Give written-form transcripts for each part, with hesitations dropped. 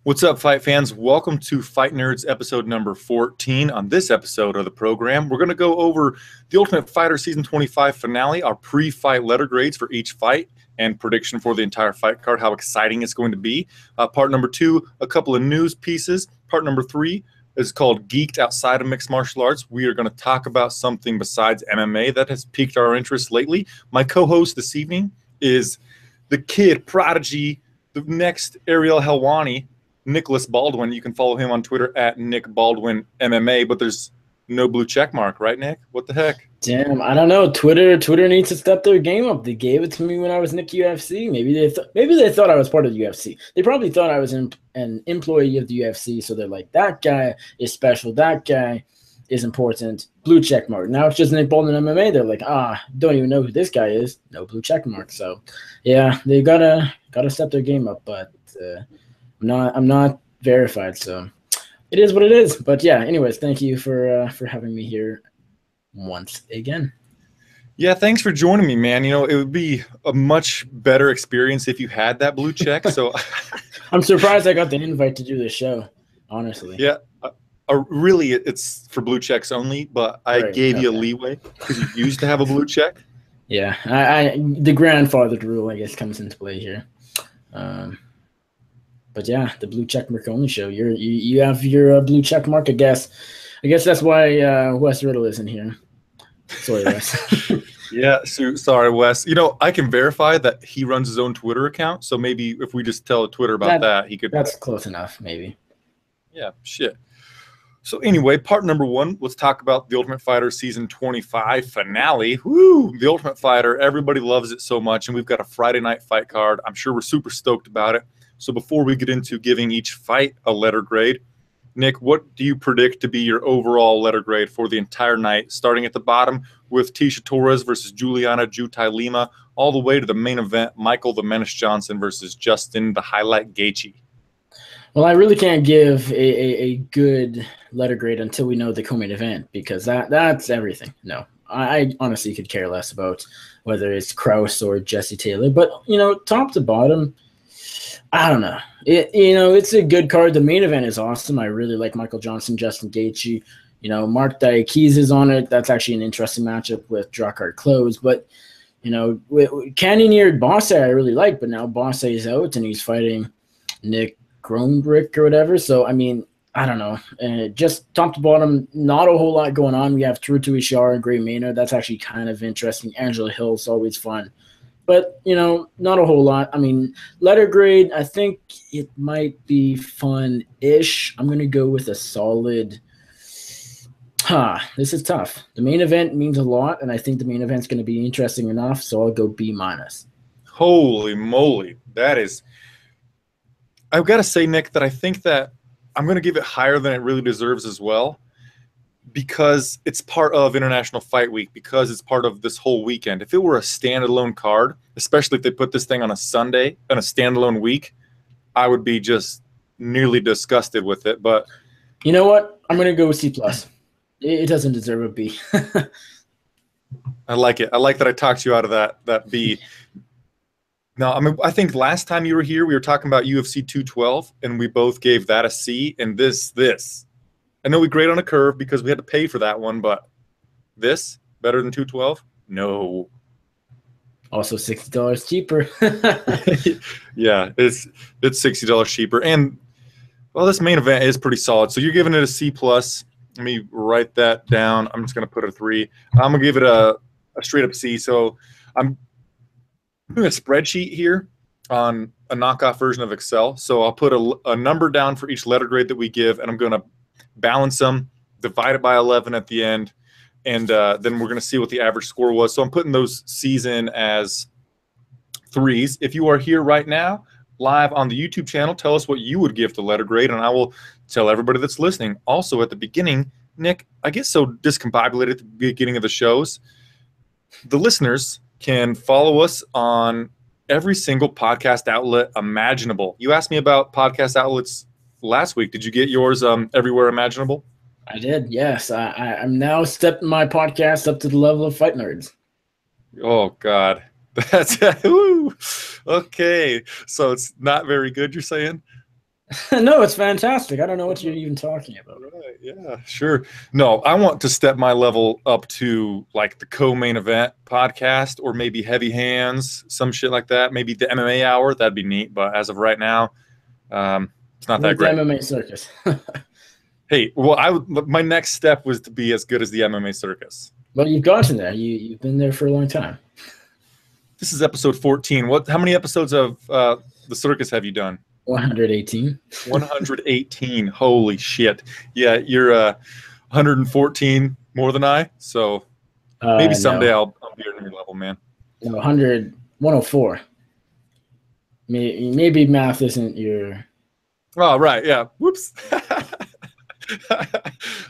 What's up, fight fans? Welcome to Fight Nerds episode number 14. On this episode of the program, we're going to go over the Ultimate Fighter Season 25 finale, our pre-fight letter grades for each fight, and prediction for the entire fight card, how exciting it's going to be. Part number 2, a couple of news pieces. Part number 3 is called Geeked Outside of Mixed Martial Arts. We are going to talk about something besides MMA that has piqued our interest lately. My co-host this evening is the kid prodigy, the next Ariel Helwani, Nick Baldwin. You can follow him on Twitter at Nick Baldwin MMA, but there's no blue check mark, right, Nick? What the heck? Damn, I don't know. Twitter needs to step their game up. They gave it to me when I was Nick UFC. Maybe they thought I was part of the UFC. They probably thought I was an employee of the UFC. So they're like, that guy is special. That guy is important. Blue check mark. Now it's just Nick Baldwin MMA. They're like, don't even know who this guy is. No blue check mark. So yeah, they gotta step their game up. But I'm not verified, so it is what it is. But yeah, anyways, thank you for having me here once again. Yeah, thanks for joining me, man. You know, it would be a much better experience if you had that blue check. So I'm surprised I got the invite to do this show, honestly. Yeah, really, it's for blue checks only, but I gave you a leeway because you used to have a blue check. Yeah, the grandfathered rule, I guess, comes into play here. But yeah, the blue check mark only show. You have your blue check mark. I guess that's why Wes Riddle isn't here. Sorry, Wes. Yeah, sorry, Wes. You know, I can verify that he runs his own Twitter account. So maybe if we just tell Twitter about that, he could. That's close enough, maybe. Yeah, shit. So anyway, part number 1, let's talk about the Ultimate Fighter Season 25 finale. Woo! The Ultimate Fighter, everybody loves it so much, and we've got a Friday night fight card. I'm sure we're super stoked about it. So before we get into giving each fight a letter grade, Nick, what do you predict to be your overall letter grade for the entire night, starting at the bottom with Tisha Torres versus Juliana Jutai Lima, all the way to the main event, Michael the Menace Johnson versus Justin the Highlight Gaethje? Well, I really can't give a good letter grade until we know the co-main event, because that's everything. No, I honestly could care less about whether it's Krause or Jesse Taylor. But, you know, top to bottom, I don't know. It's a good card. The main event is awesome. I really like Michael Johnson, Justin Gaethje. You know, Mark Diakese is on it. That's actually an interesting matchup with Jacare close. But, you know, Cannonier Bosse I really like, but now Bosse is out and he's fighting Nick Grombrick or whatever. So, I mean, I don't know. Just top to bottom, not a whole lot going on. We have Teruto Ishihara and Gray Maynard. That's actually kind of interesting. Angela Hill's always fun. But, you know, not a whole lot. I mean, letter grade, I think it might be fun-ish. I'm going to go with a solid this is tough. The main event means a lot, and I think the main event's going to be interesting enough, so I'll go B-. Holy moly. That is – I've got to say, Nick, that I think that I'm going to give it higher than it really deserves as well, because it's part of International Fight Week, because it's part of this whole weekend. If it were a standalone card, especially if they put this thing on a Sunday, on a standalone week, I would be just nearly disgusted with it. But you know what? I'm going to go with C+. It doesn't deserve a B. I like it. I like that I talked you out of that B. No, I mean, I think last time you were here, we were talking about UFC 212, and we both gave that a C, and this. I know we grade on a curve because we had to pay for that one, but this better than 212? No. Also $60 cheaper. Yeah, it's $60 cheaper, and well, this main event is pretty solid. So you're giving it a C+. Let me write that down. I'm just gonna put a 3. I'm gonna give it a straight up C. So I'm doing a spreadsheet here on a knockoff version of Excel. So I'll put a number down for each letter grade that we give, and I'm gonna balance them, divide it by 11 at the end, and then we're going to see what the average score was. So I'm putting those C's in as 3s. If you are here right now, live on the YouTube channel, tell us what you would give the letter grade, and I will tell everybody that's listening. Also, at the beginning, Nick, I get so discombobulated at the beginning of the shows. The listeners can follow us on every single podcast outlet imaginable. You asked me about podcast outlets last week. Did you get yours everywhere imaginable? I did, yes. I'm now stepping my podcast up to the level of Fight Nerds. Oh, God. That's woo. Okay. So it's not very good, you're saying? No, it's fantastic. I don't know what you're even talking about. Right, yeah, sure. No, I want to step my level up to like the co-main event podcast or maybe heavy hands, some shit like that. Maybe the MMA hour. That'd be neat. But as of right now, it's not that Like the great. MMA circus. Hey, well, my next step was to be as good as the MMA circus. Well, you've gotten there. You've been there for a long time. This is episode 14. How many episodes of the circus have you done? 118. 118. Holy shit. Yeah, you're 114 more than I. So maybe someday No. I'll be at your level, man. No, 104. Maybe math isn't your. Oh, right. Yeah. Whoops.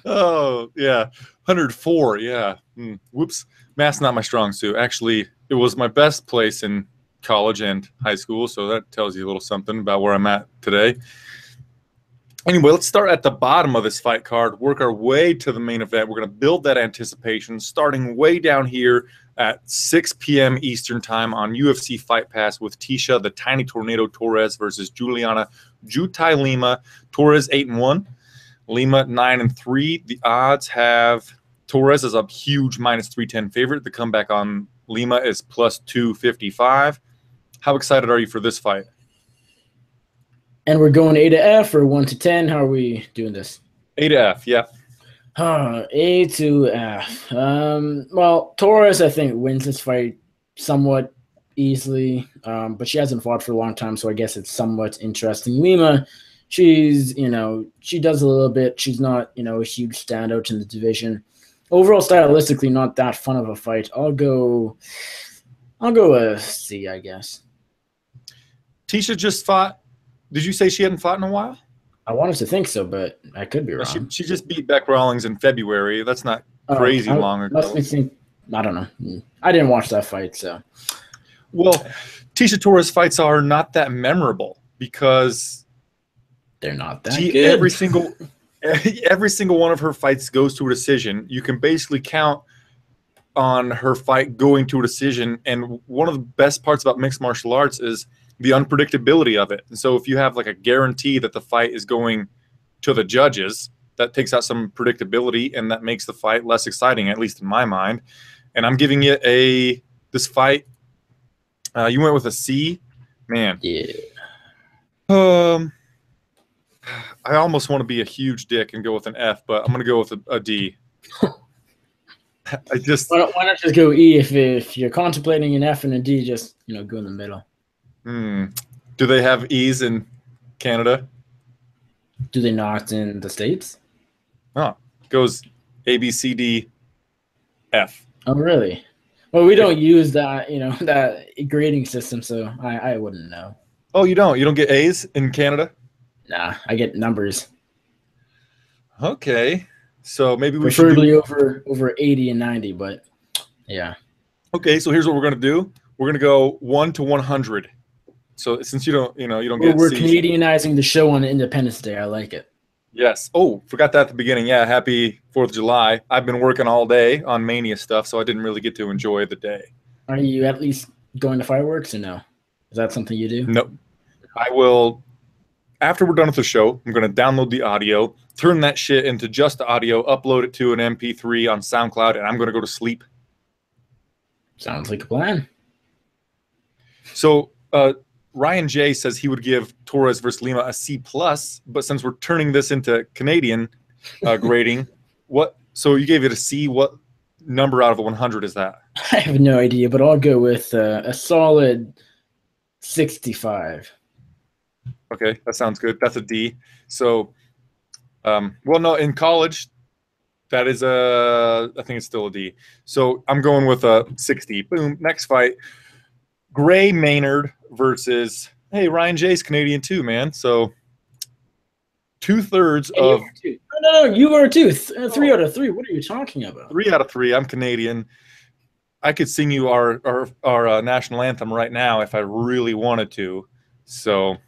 Oh, yeah. 104. Yeah. Whoops. Math's not my strong suit. Actually, it was my best place in college and high school. So that tells you a little something about where I'm at today. Anyway, let's start at the bottom of this fight card, work our way to the main event. We're going to build that anticipation starting way down here at 6 p.m. Eastern time on UFC Fight Pass with Tisha, the Tiny Tornado Torres versus Juliana Jutai Lima. Torres 8-1, Lima 9-3. The odds have Torres as a huge -310 favorite. The comeback on Lima is +255. How excited are you for this fight? And we're going A to F or 1 to 10. How are we doing this? A to F, yeah. A to F. Well, Torres, I think, wins this fight somewhat easily, but she hasn't fought for a long time, so I guess it's somewhat interesting. Lima, she does a little bit. She's not, a huge standout in the division. Overall, stylistically, not that fun of a fight. I'll go a C, I guess. Tisha just fought. Did you say she hadn't fought in a while? I wanted to think so, but I could be wrong. She just beat Beck Rawlings in February. That's not crazy long ago. I don't know. I didn't watch that fight, so. Well, Tisha Torres fights are not that memorable because they're not that good. Every single one of her fights goes to a decision. You can basically count on her fight going to a decision. And one of the best parts about mixed martial arts is the unpredictability of it. And so if you have like a guarantee that the fight is going to the judges, that takes out some predictability and that makes the fight less exciting, at least in my mind. And I'm giving it this fight. You went with a C, man. Yeah. I almost want to be a huge dick and go with an F, but I'm going to go with a D. Why not just go E if you're contemplating an F and a D, just go in the middle. Do they have E's in Canada? Do they not in the States? Oh, it goes A, B, C, D, F. Oh, really? Well, we don't use that, that grading system, so I wouldn't know. Oh, you don't? You don't get A's in Canada? Nah, I get numbers. Okay. So maybe we preferably over 80 and 90, but yeah. Okay, so here's what we're going to do. We're going to go 1 to 100. So since you don't get we're C's. Canadianizing the show on Independence Day. I like it. Yes. Oh, forgot that at the beginning. Yeah, happy 4th of July. I've been working all day on Mania stuff, so I didn't really get to enjoy the day. Are you at least going to fireworks or no? Is that something you do? No. I will, after we're done with the show, I'm going to download the audio, turn that shit into just audio, upload it to an MP3 on SoundCloud, and I'm going to go to sleep. Sounds like a plan. So, Ryan J says he would give Torres versus Lima a C+, but since we're turning this into Canadian grading, so you gave it a C. What number out of 100 is that? I have no idea, but I'll go with a solid 65. Okay, that sounds good. That's a D. So, no, in college, that is I think it's still a D. So I'm going with a 60. Boom. Next fight. Gray Maynard versus, hey, Ryan J's Canadian too, man. So 2/3 of. No, you are too. 3 out of 3. What are you talking about? 3 out of 3. I'm Canadian. I could sing you our national anthem right now if I really wanted to. So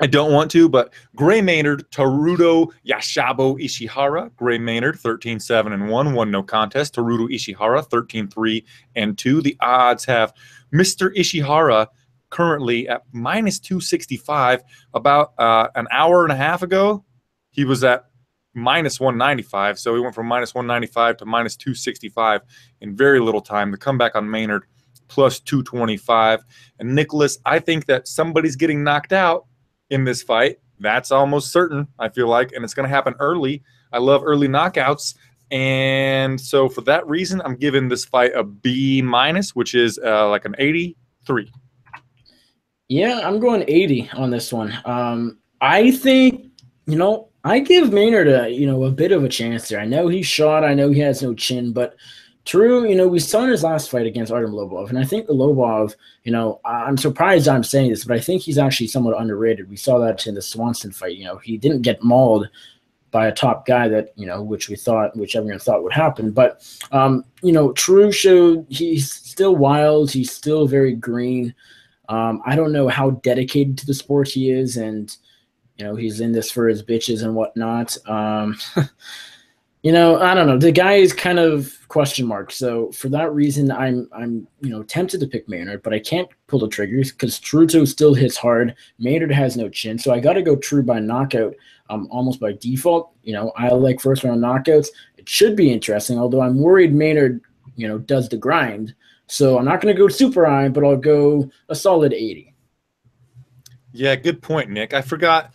I don't want to, but Gray Maynard, Teruto Yashabo Ishihara. Gray Maynard, 13-7-1, 1 no contest. Teruto Ishihara, 13-3-2. The odds have Mr. Ishihara currently at minus 265. About an hour and a half ago, he was at minus 195. So he went from minus 195 to minus 265 in very little time. The comeback on Maynard plus 225. And Nicholas, I think that somebody's getting knocked out in this fight. That's almost certain, I feel like, and it's going to happen early. I love early knockouts. And so for that reason, I'm giving this fight a B minus, which is like an 83. Yeah, I'm going 80 on this one. I think, I give Maynard a bit of a chance there. I know he's shot. I know he has no chin, but True, we saw in his last fight against Artem Lobov, and I think the Lobov, I'm surprised I'm saying this, but I think he's actually somewhat underrated. We saw that in the Swanson fight. He didn't get mauled by a top guy that, which everyone thought would happen. But, True showed he's still wild. He's still very green. I don't know how dedicated to the sport he is, and, he's in this for his bitches and whatnot. I don't know. The guy is kind of question mark. So for that reason, I'm tempted to pick Maynard, but I can't pull the triggers because Truto still hits hard. Maynard has no chin, so I got to go True by knockout, almost by default. I like first round knockouts. It should be interesting, although I'm worried Maynard, does the grind. So I'm not going to go super high, but I'll go a solid 80. Yeah, good point, Nick. I forgot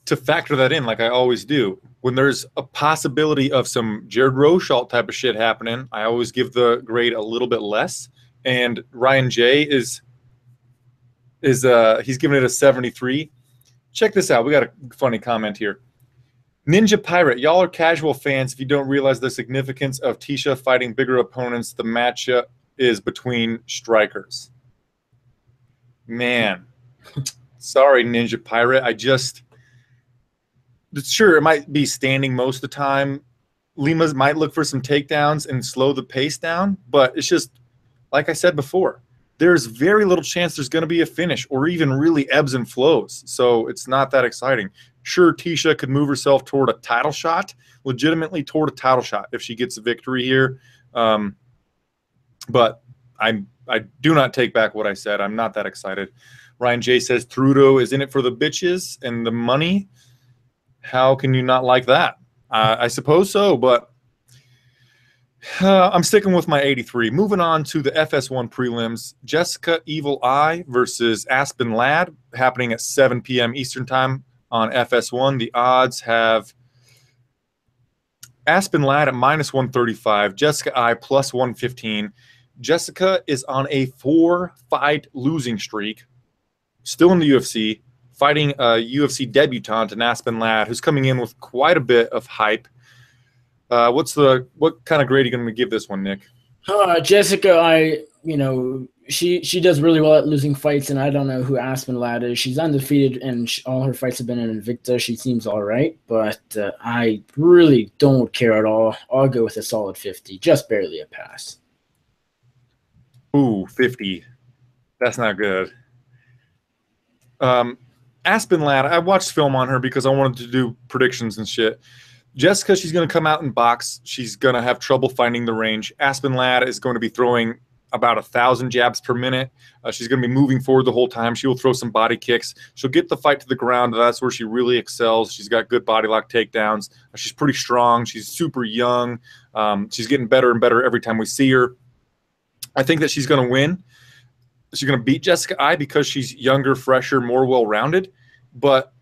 to factor that in like I always do. When there's a possibility of some Jared Rosholt type of shit happening, I always give the grade a little bit less. And Ryan J is he's giving it a 73. Check this out. We got a funny comment here. Ninja Pirate, y'all are casual fans if you don't realize the significance of Tisha fighting bigger opponents. The matchup is between strikers. Man, sorry, Ninja Pirate. Sure, it might be standing most of the time. Lima's might look for some takedowns and slow the pace down, but it's just, like I said before, there's very little chance there's going to be a finish or even really ebbs and flows. So it's not that exciting. Sure, Tisha could move herself toward a title shot, legitimately toward a title shot if she gets a victory here. But I do not take back what I said. I'm not that excited. Ryan J says Trudeau is in it for the bitches and the money. How can you not like that? I suppose so, but I'm sticking with my 83. Moving on to the FS1 prelims, Jessica Evil Eye versus Aspen Ladd, happening at 7 p.m. Eastern Time on FS1. The odds have Aspen Ladd at minus 135, Jessica Eye plus 115. Jessica is on a 4-fight losing streak, still in the UFC, fighting a UFC debutante in Aspen Ladd, who's coming in with quite a bit of hype. What kind of grade are you going to give this one, Nick? Jessica, she does really well at losing fights, and I don't know who Aspen Ladd is. She's undefeated, and all her fights have been in Invicta. She seems all right, but I really don't care at all. I'll go with a solid 50, just barely a pass. Ooh, 50. That's not good. Aspen Ladd, I watched film on her because I wanted to do predictions and shit. Jessica, she's going to come out and box. She's going to have trouble finding the range. Aspen Ladd is going to be throwing about 1,000 jabs per minute. She's going to be moving forward the whole time. She will throw some body kicks. She'll get the fight to the ground. That's where she really excels. She's got good body lock takedowns. She's pretty strong. She's super young. She's getting better and better every time we see her. I think that she's going to win. She's going to beat Jessica Eye because she's younger, fresher, more well-rounded. But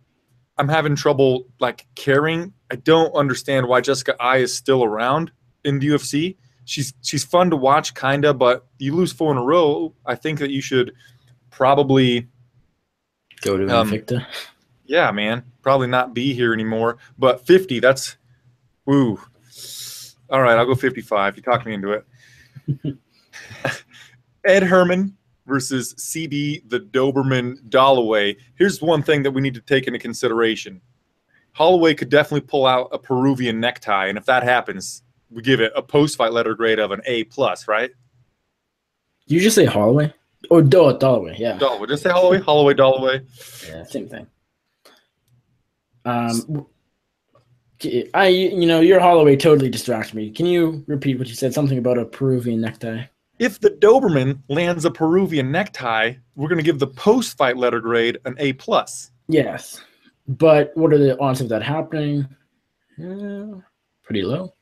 I'm having trouble caring. I don't understand why Jessica Eye is still around in the UFC. She's fun to watch, kinda, but you lose 4 in a row. I think that you should probably go to Invicta. Yeah, man, probably not be here anymore. But 50, that's woo. All right, I'll go 55. You talked me into it. Ed Herman versus CB the Doberman Dollaway. Here's one thing that we need to take into consideration. Holloway could definitely pull out a Peruvian necktie, and if that happens, we give it a post-fight letter grade of an A+, right? You just say Holloway? Or Dollaway, yeah. Dollaway. Just say Holloway? Holloway, Dollaway. Yeah, same thing. Your Holloway totally distracted me. Can you repeat what you said? Something about a Peruvian necktie. If the Doberman lands a Peruvian necktie, we're going to give the post-fight letter grade an A+. Yes. But what are the odds of that happening? Pretty low.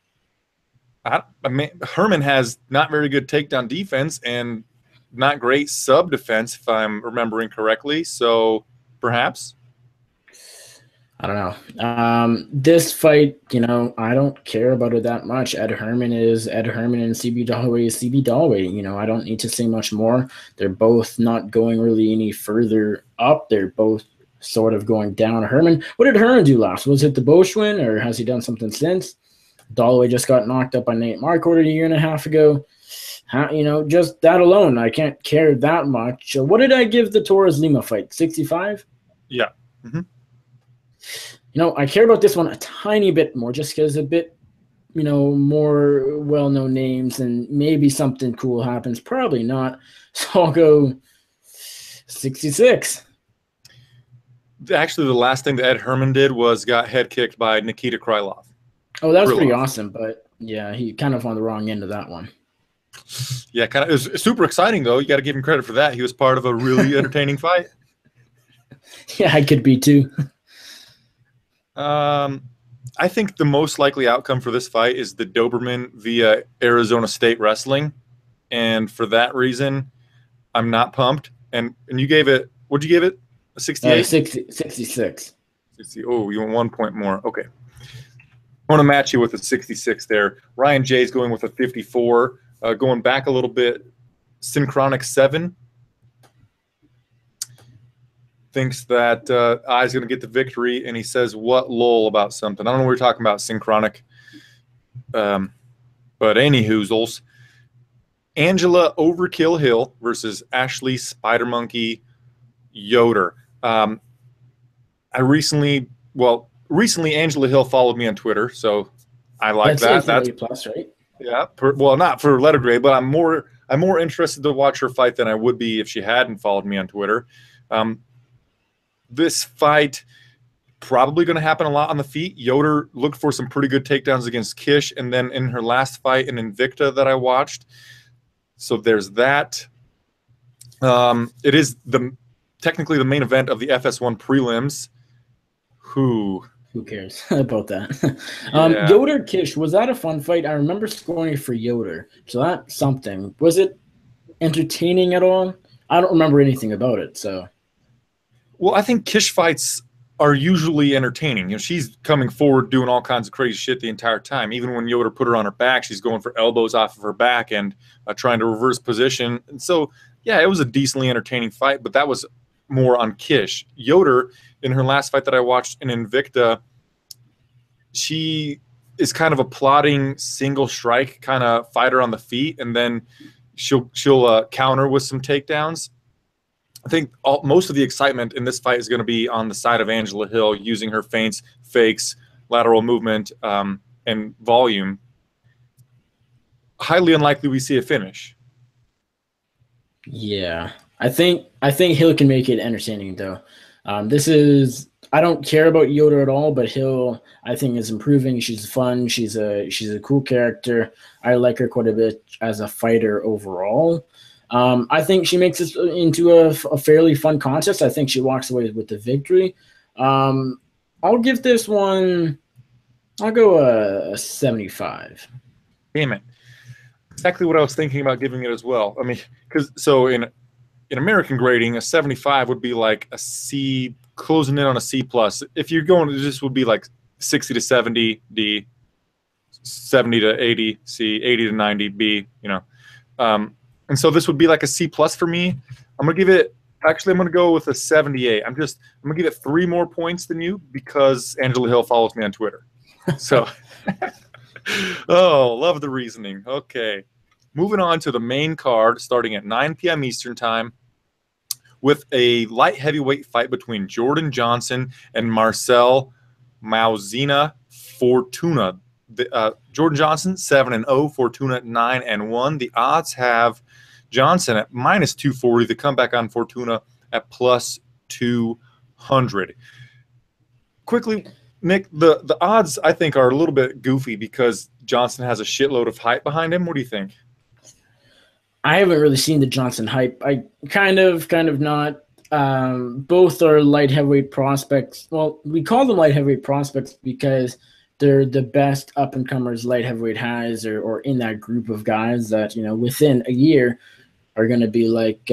I mean, Herman has not very good takedown defense and not great sub defense, if I'm remembering correctly. So perhaps. I don't know. This fight, I don't care about it that much. Ed Herman is Ed Herman and CB Dalloway is CB Dalloway. I don't need to say much more. They're both not going really any further up. They're both sort of going down. Herman, what did Herman do last? Was it the Boschwin, or has he done something since? Dalloway just got knocked up by Nate Marquardt a year and a half ago. Just that alone, I can't care that much. What did I give the Torres Lima fight? 65? Yeah. Mm-hmm. I care about this one a tiny bit more, just because a bit, more well-known names and maybe something cool happens. Probably not. So I'll go 66. Actually, the last thing that Ed Herman did was got head kicked by Nikita Krylov. Oh, that was pretty awesome, but yeah, he kind of on the wrong end of that one. Yeah, it was super exciting, though. You got to give him credit for that. He was part of a really entertaining fight. Yeah, I could be too. I think the most likely outcome for this fight is the Doberman via Arizona State Wrestling. And for that reason, I'm not pumped. And you gave it, what'd you give it? A 68? 66. 60, oh, you want 1 point more. Okay. I want to match you with a 66 there. Ryan J's going with a 54. Going back a little bit, Synchronic 7 thinks that I's going to get the victory, and he says, what lol about something. I don't know what we're talking about, Synchronic. But anywhoozles. Angela Overkill Hill versus Ashley Spider Monkey Yoder. Recently Angela Hill followed me on Twitter, so I like that. That's A+, right? Yeah. Not for letter grade, but I'm more interested to watch her fight than I would be if she hadn't followed me on Twitter. This fight probably going to happen a lot on the feet. Yoder looked for some pretty good takedowns against Kish, and then in her last fight in Invicta that I watched. So there's that. It is technically the main event of the FS1 prelims. Who cares about that? Yeah. Yoder Kish, was that a fun fight? I remember scoring for Yoder, so that's something. Was it entertaining at all? I don't remember anything about it. So, well, I think Kish fights are usually entertaining. She's coming forward doing all kinds of crazy shit the entire time. Even when Yoder put her on her back, she's going for elbows off of her back and trying to reverse position. And so, yeah, it was a decently entertaining fight, but that was more on Kish. Yoder, in her last fight that I watched in Invicta, she is kind of a plodding single strike kind of fighter on the feet, and then she'll counter with some takedowns. I think most of the excitement in this fight is going to be on the side of Angela Hill, using her feints, fakes, lateral movement, and volume. Highly unlikely we see a finish. Yeah, I think Hill can make it entertaining though. I don't care about Yoder at all, but Hill I think is improving. She's fun. She's a cool character. I like her quite a bit as a fighter overall. I think she makes it into a fairly fun contest. I think she walks away with the victory. I'll give this one. I'll go a 75. Damn it! Exactly what I was thinking about giving it as well. I mean, in American grading, a 75 would be like a C, closing in on a C+. If you're going, this would be like 60 to 70 D, 70 to 80 C, 80 to 90 B. And so this would be like a C+ for me. I'm going to go with a 78. I'm going to give it 3 more points than you because Angela Hill follows me on Twitter. So, oh, love the reasoning. Okay. Moving on to the main card starting at 9 p.m. Eastern time with a light heavyweight fight between Jordan Johnson and Marcel Mauzina Fortuna. Jordan Johnson 7-0, Fortuna 9-1. The odds have Johnson at -240. The comeback on Fortuna at +200. Quickly, Nick, the odds I think are a little bit goofy because Johnson has a shitload of hype behind him. What do you think? I haven't really seen the Johnson hype. I kind of not. Both are light heavyweight prospects. Well, we call them light heavyweight prospects because they're the best up and comers light heavyweight has, or in that group of guys that within a year are going to be like.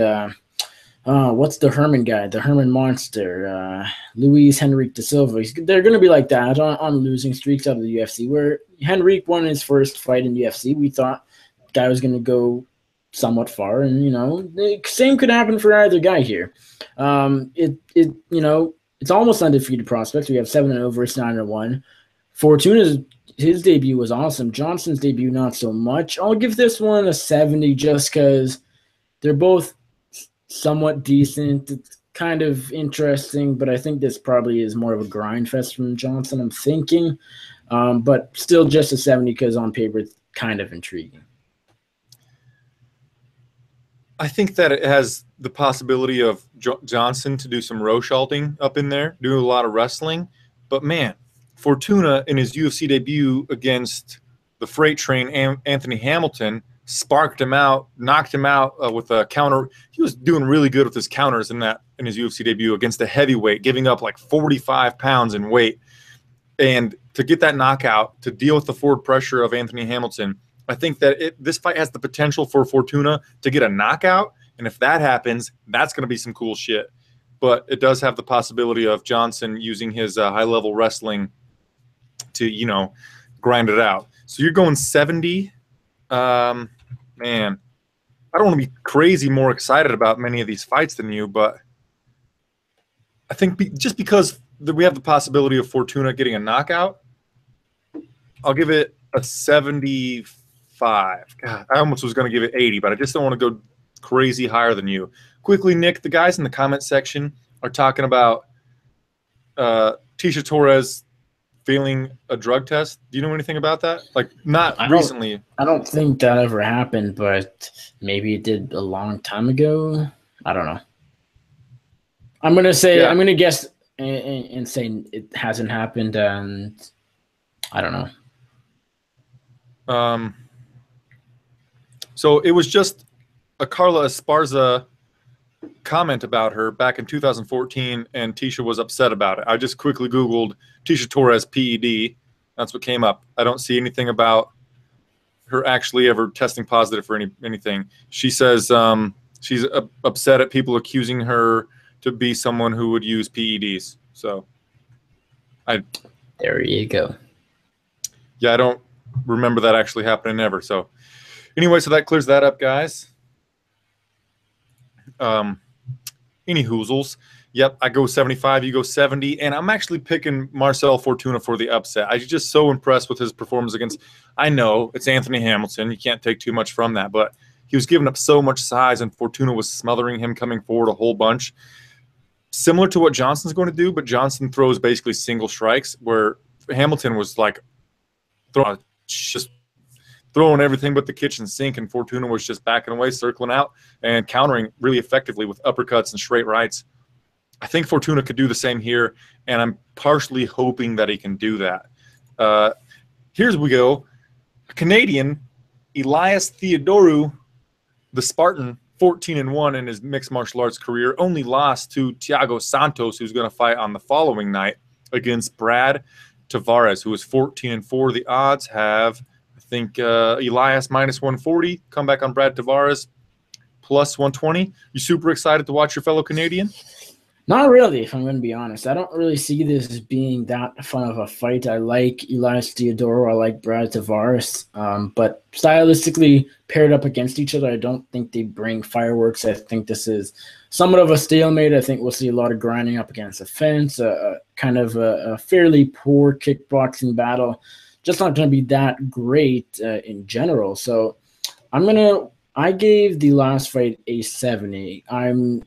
What's the Herman guy? The Herman Monster, Luis Henrique da Silva. They're going to be like that on losing streaks out of the UFC. Where Henrique won his first fight in UFC, we thought the guy was going to go somewhat far, and the same could happen for either guy here. It's almost undefeated prospects. We have 7-0 versus 9-1. Fortuna's his debut was awesome. Johnson's debut not so much. I'll give this one a 70 just because they're both somewhat decent. It's kind of interesting, but I think this probably is more of a grind fest from Johnson, I'm thinking. But still just a 70 because on paper it's kind of intriguing. I think that it has the possibility of Johnson to do some Rochalting up in there, do a lot of wrestling. But, man, Fortuna in his UFC debut against the freight train Anthony Hamilton sparked him out, knocked him out with a counter. He was doing really good with his counters in his UFC debut against a heavyweight, giving up like 45 pounds in weight. And to get that knockout, to deal with the forward pressure of Anthony Hamilton, I think that this fight has the potential for Fortuna to get a knockout. And if that happens, that's going to be some cool shit. But it does have the possibility of Johnson using his high-level wrestling to, grind it out. So you're going 70. Man, I don't want to be crazy more excited about many of these fights than you, but I think just because we have the possibility of Fortuna getting a knockout, I'll give it a 75. God, I almost was going to give it 80, but I just don't want to go crazy higher than you. Quickly, Nick, the guys in the comment section are talking about Tisha Torres failing a drug test. Do you know anything about that? Like, not recently. I don't think that ever happened, but maybe it did a long time ago. I don't know. I'm going to say, I'm going to guess and say it hasn't happened, and I don't know. So it was just a Carla Esparza comment about her back in 2014, and Tisha was upset about it. I just quickly Googled Tisha Torres PED. That's what came up. I don't see anything about her actually ever testing positive for anything. She says she's upset at people accusing her to be someone who would use PEDs. So there you go. Yeah, I don't remember that actually happening ever. So anyway, so that clears that up, guys. Any hoozles. Yep, I go 75, you go 70, and I'm actually picking Marcel Fortuna for the upset. I'm just so impressed with his performance against, I know it's Anthony Hamilton, you can't take too much from that, but he was giving up so much size, and Fortuna was smothering him, coming forward a whole bunch. Similar to what Johnson's going to do, but Johnson throws basically single strikes, where Hamilton was like just throwing everything but the kitchen sink, and Fortuna was just backing away, circling out, and countering really effectively with uppercuts and straight rights. I think Fortuna could do the same here, and I'm partially hoping that he can do that. Here's we go. A Canadian, Elias Theodorou, the Spartan, 14-1 in his mixed martial arts career, only lost to Thiago Santos, who's going to fight on the following night against Brad Tavares, who is 14-4. The odds have, I think, Elias minus 140, come back on Brad Tavares plus 120. You super excited to watch your fellow Canadian? Not really, if I'm going to be honest. I don't really see this as being that fun of a fight. I like Elias Theodorou. I like Brad Tavares. But stylistically paired up against each other, I don't think they bring fireworks. I think this is somewhat of a stalemate. I think we'll see a lot of grinding up against the fence, kind of a fairly poor kickboxing battle. Just not going to be that great in general. So I gave the last fight a 70. I'm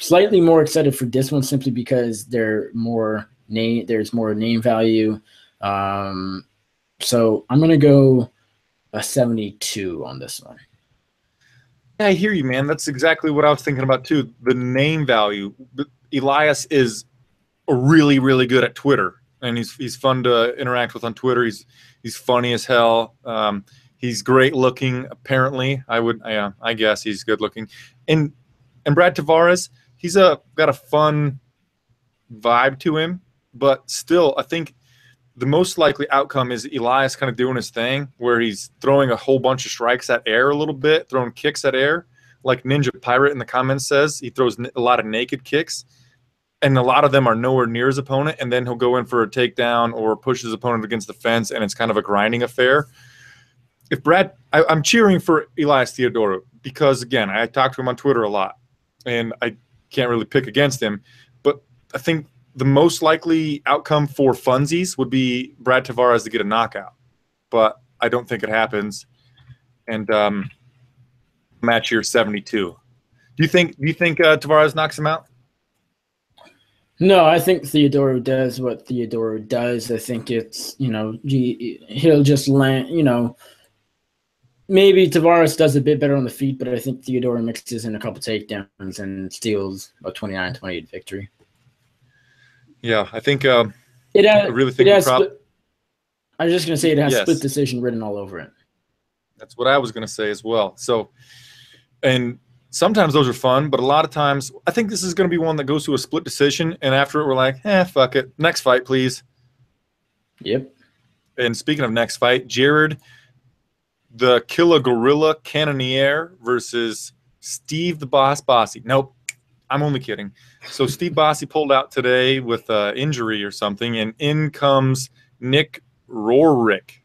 slightly more excited for this one simply because there's more name value. So I'm going to go a 72 on this one. Yeah, I hear you, man. That's exactly what I was thinking about too. The name value. Elias is really, really good at Twitter, and he's fun to interact with on Twitter. He's funny as hell. He's great looking, apparently. I guess he's good looking. And Brad Tavares, he's got a fun vibe to him, but still, I think the most likely outcome is Elias kind of doing his thing where he's throwing a whole bunch of strikes at air a little bit, throwing kicks at air. Like Ninja Pirate in the comments says, he throws a lot of naked kicks, and a lot of them are nowhere near his opponent, and then he'll go in for a takedown or push his opponent against the fence, and it's kind of a grinding affair. If I'm cheering for Elias Theodorou because, again, I talk to him on Twitter a lot, and I can't really pick against him, but I think the most likely outcome for funsies would be Brad Tavares to get a knockout, but I don't think it happens. And match here 72. Do you think Tavares knocks him out? No, I think Theodorou does what Theodorou does. I think it's, he'll just land, maybe Tavares does a bit better on the feet, but I think Theodorou mixes in a couple takedowns and steals a 29-28 victory. Yeah, I think I was just going to say it has split decision written all over it. That's what I was going to say as well. So, and sometimes those are fun, but a lot of times I think this is going to be one that goes to a split decision, and after it we're like, fuck it. Next fight, please. Yep. And speaking of next fight, Jared the Killer Gorilla Cannonier versus Steve the Boss Bossy. Nope, I'm only kidding. So Steve Bossy pulled out today with an injury or something, and in comes Nick Roerick.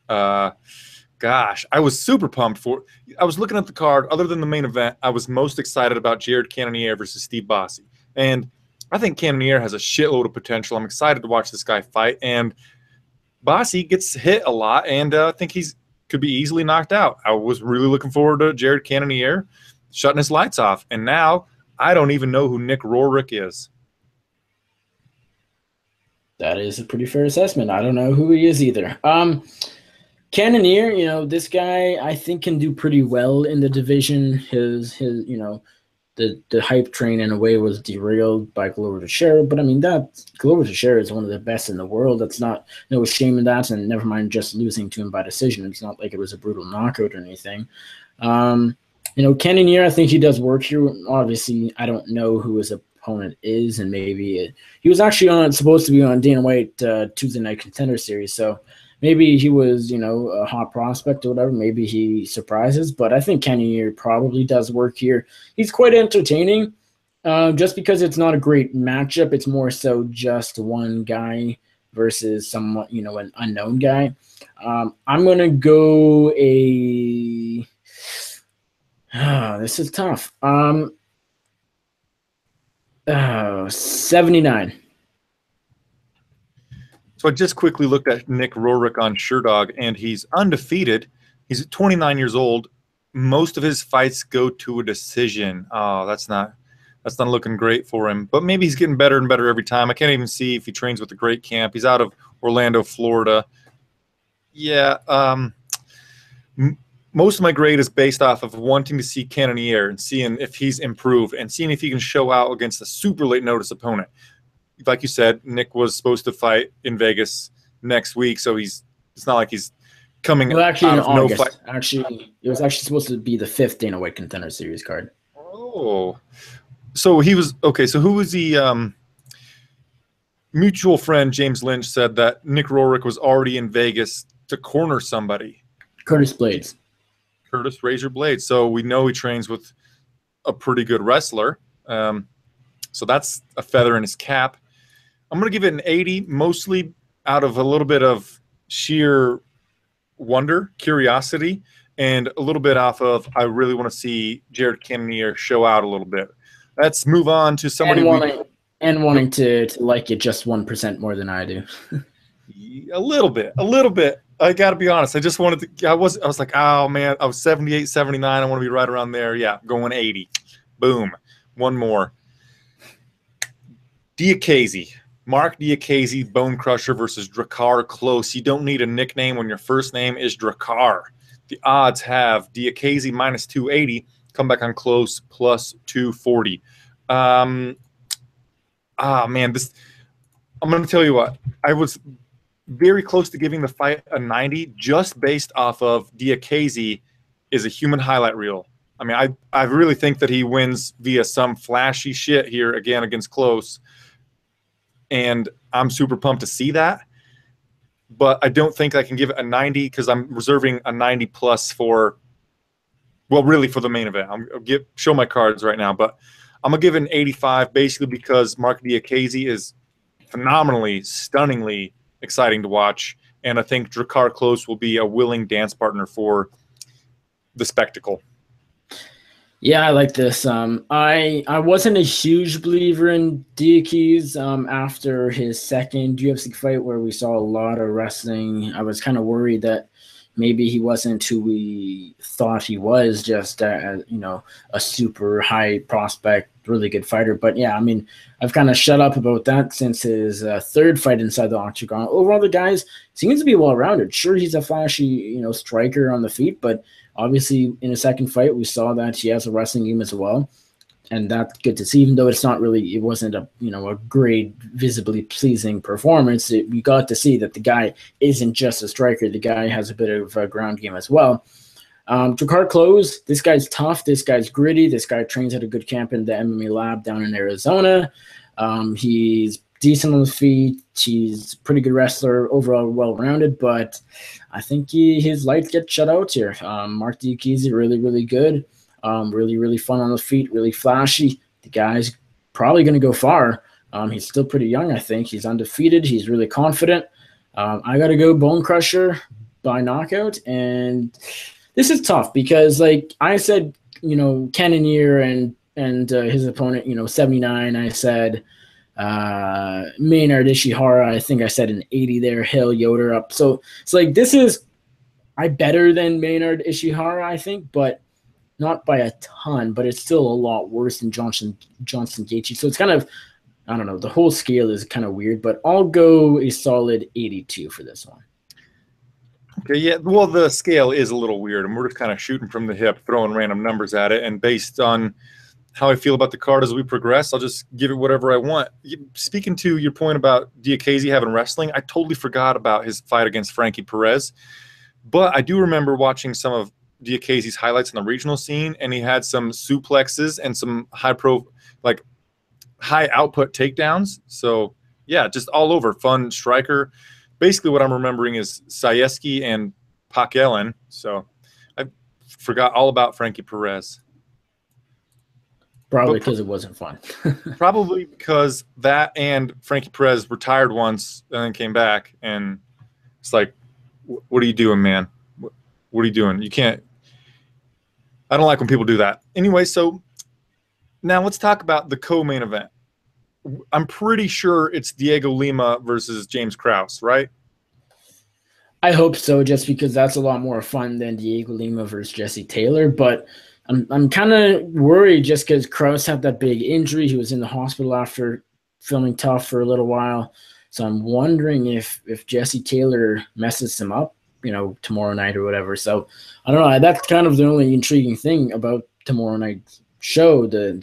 Gosh, I was super pumped for. I was looking at the card. Other than the main event, I was most excited about Jared Cannonier versus Steve Bossy, and I think Cannonier has a shitload of potential. I'm excited to watch this guy fight, and Bossy gets hit a lot, and I think could be easily knocked out. I was really looking forward to Jared Cannonier shutting his lights off, and now I don't even know who Nick Roerick is. That is a pretty fair assessment. I don't know who he is either. Cannonier, this guy I think can do pretty well in the division. His the hype train in a way was derailed by Glover Teixeira, but I mean that Glover Teixeira is one of the best in the world. That's not no shame in that, and never mind just losing to him by decision. It's not like it was a brutal knockout or anything. Cannonier, I think he does work here. Obviously, I don't know who his opponent is, and maybe he was actually supposed to be on Dana White Tuesday Night Contender Series, so maybe he was, a hot prospect or whatever. Maybe he surprises, but I think Cannonier probably does work here. He's quite entertaining, just because it's not a great matchup. It's more so just one guy versus someone, an unknown guy. I'm going to go this is tough. 79. So I just quickly looked at Nick Roerick on SureDog, and he's undefeated. He's 29 years old. Most of his fights go to a decision. Oh, that's not looking great for him. But maybe he's getting better and better every time. I can't even see if he trains with the Great Camp. He's out of Orlando, Florida. Yeah. Most of my grade is based off of wanting to see Cannonier and seeing if he's improved and seeing if he can show out against a super late notice opponent. Like you said, Nick was supposed to fight in Vegas next week, so it's not like he's coming out of in no August. fight. Actually, it was actually supposed to be the 5th Dana White Contender Series card. Oh, so he was okay. So who was the mutual friend? James Lynch said that Nick Roerick was already in Vegas to corner somebody. Curtis Blades. Curtis Razor Blades. So we know he trains with a pretty good wrestler. So that's a feather in his cap. I'm going to give it an 80, mostly out of a little bit of sheer wonder, curiosity, and a little bit off of I really want to see Jared Cannonier show out a little bit. Let's move on to somebody wanting to like it just 1% more than I do. A little bit. I got to be honest. I just wanted to. I was like, oh man, I was 78, 79. I want to be right around there. Yeah, going 80. Boom. One more. Diakaze. Mark Diakaze, Bone Crusher versus Jacare Close. You don't need a nickname when your first name is Jacare. The odds have Diakaze minus 280, come back on Close plus 240. Man, I'm going to tell you what. I was very close to giving the fight a 90 just based off of Diakaze is a human highlight reel. I mean, I really think that he wins via some flashy shit here again against Close. And I'm super pumped to see that. But I don't think I can give it a 90 because I'm reserving a 90 plus for, well, really for the main event. I'll show my cards right now, but I'm going to give it an 85 basically because Mark Diakaze is phenomenally, stunningly exciting to watch. And I think Jacare Close will be a willing dance partner for the spectacle. Yeah, I like this. I wasn't a huge believer in Diakaze after his second UFC fight where we saw a lot of wrestling. I was kind of worried that maybe he wasn't who we thought he was, just a super high prospect, really good fighter. But yeah, I mean, I've kind of shut up about that since his third fight inside the octagon. Overall, the guy seems to be well-rounded. Sure, he's a flashy, striker on the feet, but obviously in his second fight, we saw that he has a wrestling game as well. And that's good to see, even though it wasn't a great, visibly pleasing performance. We got to see that the guy isn't just a striker. The guy has a bit of a ground game as well. Jacare Close, this guy's tough. This guy's gritty. This guy trains at a good camp in the MMA lab down in Arizona. He's decent on the feet. He's a pretty good wrestler, overall well-rounded, but I think his lights get shut out here. Mark Diakaze, really, really good. Really, really fun on the feet, really flashy. The guy's probably going to go far. He's still pretty young, I think. He's undefeated. He's really confident. I got to go Bone Crusher by knockout. And this is tough because, like I said, Cannonier and his opponent, 79. I said Maynard Ishihara. I think I said an 80 there. Hill, Yoder up. So it's like I better than Maynard Ishihara, I think, but not by a ton, but it's still a lot worse than Johnson Gaethje. So it's kind of, I don't know, the whole scale is kind of weird, but I'll go a solid 82 for this one. Okay, yeah, well, the scale is a little weird, and we're just kind of shooting from the hip, throwing random numbers at it, and based on how I feel about the card as we progress, I'll just give it whatever I want. Speaking to your point about Diakaze having wrestling, I totally forgot about his fight against Frankie Perez, but I do remember watching some of Diakaze's highlights in the regional scene, and he had some suplexes and some high output takedowns. So yeah, just all over fun striker. Basically what I'm remembering is Sayeski and Pakelen. So I forgot all about Frankie Perez. Probably because it wasn't fun. Probably because that and Frankie Perez retired once and then came back, and it's like, what are you doing, man? What are you doing? You can't. I don't like when people do that. Anyway, so now let's talk about the co-main event. I'm pretty sure it's Diego Lima versus James Krause, right? I hope so, just because that's a lot more fun than Diego Lima versus Jesse Taylor. But I'm kind of worried just because Krause had that big injury. He was in the hospital after filming TUF for a little while. So I'm wondering if Jesse Taylor messes him up, tomorrow night or whatever. So I don't know. That's kind of the only intriguing thing about tomorrow night's show, the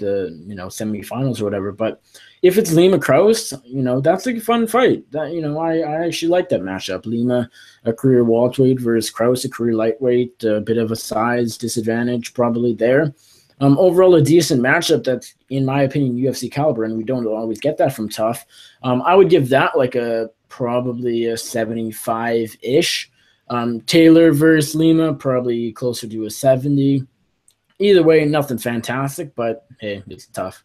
semifinals or whatever. But if it's Lima Krause, that's a fun fight. That I actually like that matchup. Lima, a career welterweight versus Krause, a career lightweight. A bit of a size disadvantage probably there. Overall, a decent matchup that's, in my opinion, UFC caliber, and we don't always get that from TUF. I would give that like probably a 75-ish. Taylor versus Lima, probably closer to a 70. Either way, nothing fantastic, but hey, it's tough.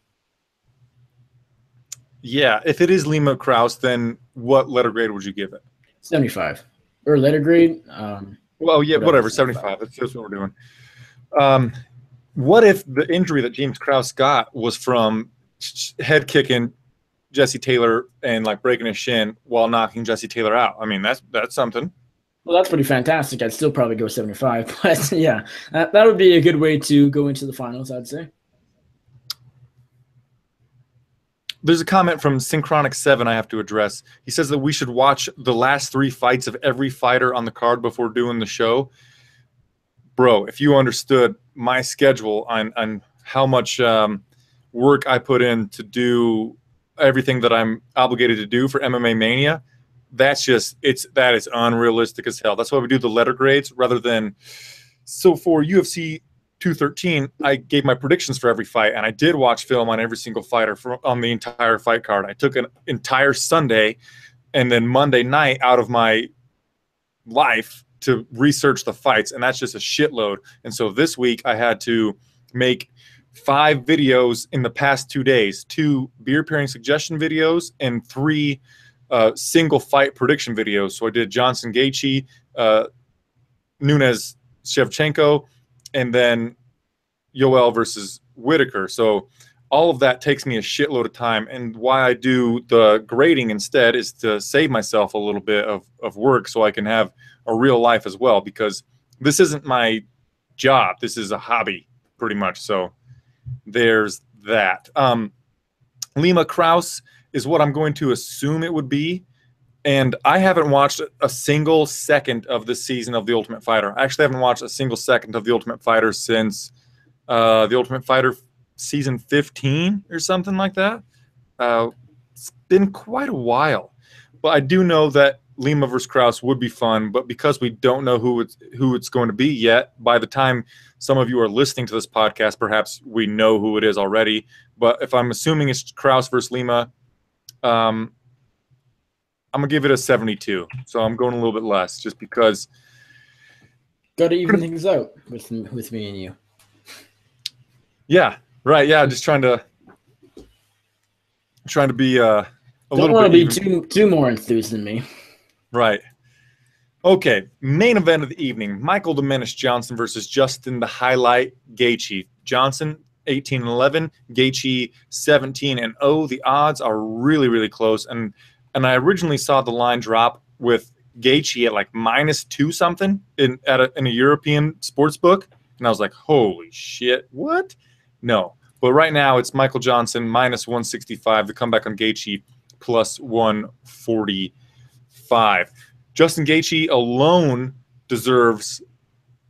Yeah, if it is Lima Krause, then what letter grade would you give it? 75. Or letter grade? Well, yeah, whatever, 75. That's what we're doing. What if the injury that James Krause got was from head kicking Jesse Taylor and breaking his shin while knocking Jesse Taylor out? I mean, that's something. Well, that's pretty fantastic. I'd still probably go 75, but yeah, that would be a good way to go into the finals, I'd say. There's a comment from Synchronic7 I have to address. He says that we should watch the last 3 fights of every fighter on the card before doing the show. Bro, if you understood my schedule on how much work I put in to do everything that I'm obligated to do for MMA Mania, that is unrealistic as hell. That's why we do the letter grades rather than. So for UFC 213, I gave my predictions for every fight, and I did watch film on every single fighter on the entire fight card. I took an entire Sunday and then Monday night out of my life to research the fights, and that's just a shitload. And so this week I had to make 5 videos in the past 2 days, 2 beer pairing suggestion videos and 3 single fight prediction videos. So I did Johnson Gaethje, Nunes Shevchenko, and then Yoel versus Whitaker. So all of that takes me a shitload of time. And why I do the grading instead is to save myself a little bit of work so I can have a real life as well, because this isn't my job. This is a hobby pretty much. So there's that. Lima Kraus is what I'm going to assume it would be. And I haven't watched a single second of this season of The Ultimate Fighter. I actually haven't watched a single second of The Ultimate Fighter since The Ultimate Fighter season 15 or something like that. It's been quite a while. But I do know that Lima versus Kraus would be fun, but because we don't know who it's going to be yet, by the time some of you are listening to this podcast, perhaps we know who it is already. But if I'm assuming it's Kraus versus Lima, I'm going to give it a 72. So I'm going a little bit less just because. Got to even things out with me and you. Yeah, right. Yeah, just trying to be a little bit. Don't want to be too more enthused than me. Right. Okay, main event of the evening. Michael the Menace Johnson versus Justin the Highlight Gaethje. Johnson 18-11, Gaethje 17-0. The odds are really, really close. And I originally saw the line drop with Gaethje at like -2 something in a European sports book, and I was like, holy shit, what? No. But right now it's Michael Johnson -165. The comeback on Gaethje +145. Justin Gaethje alone deserves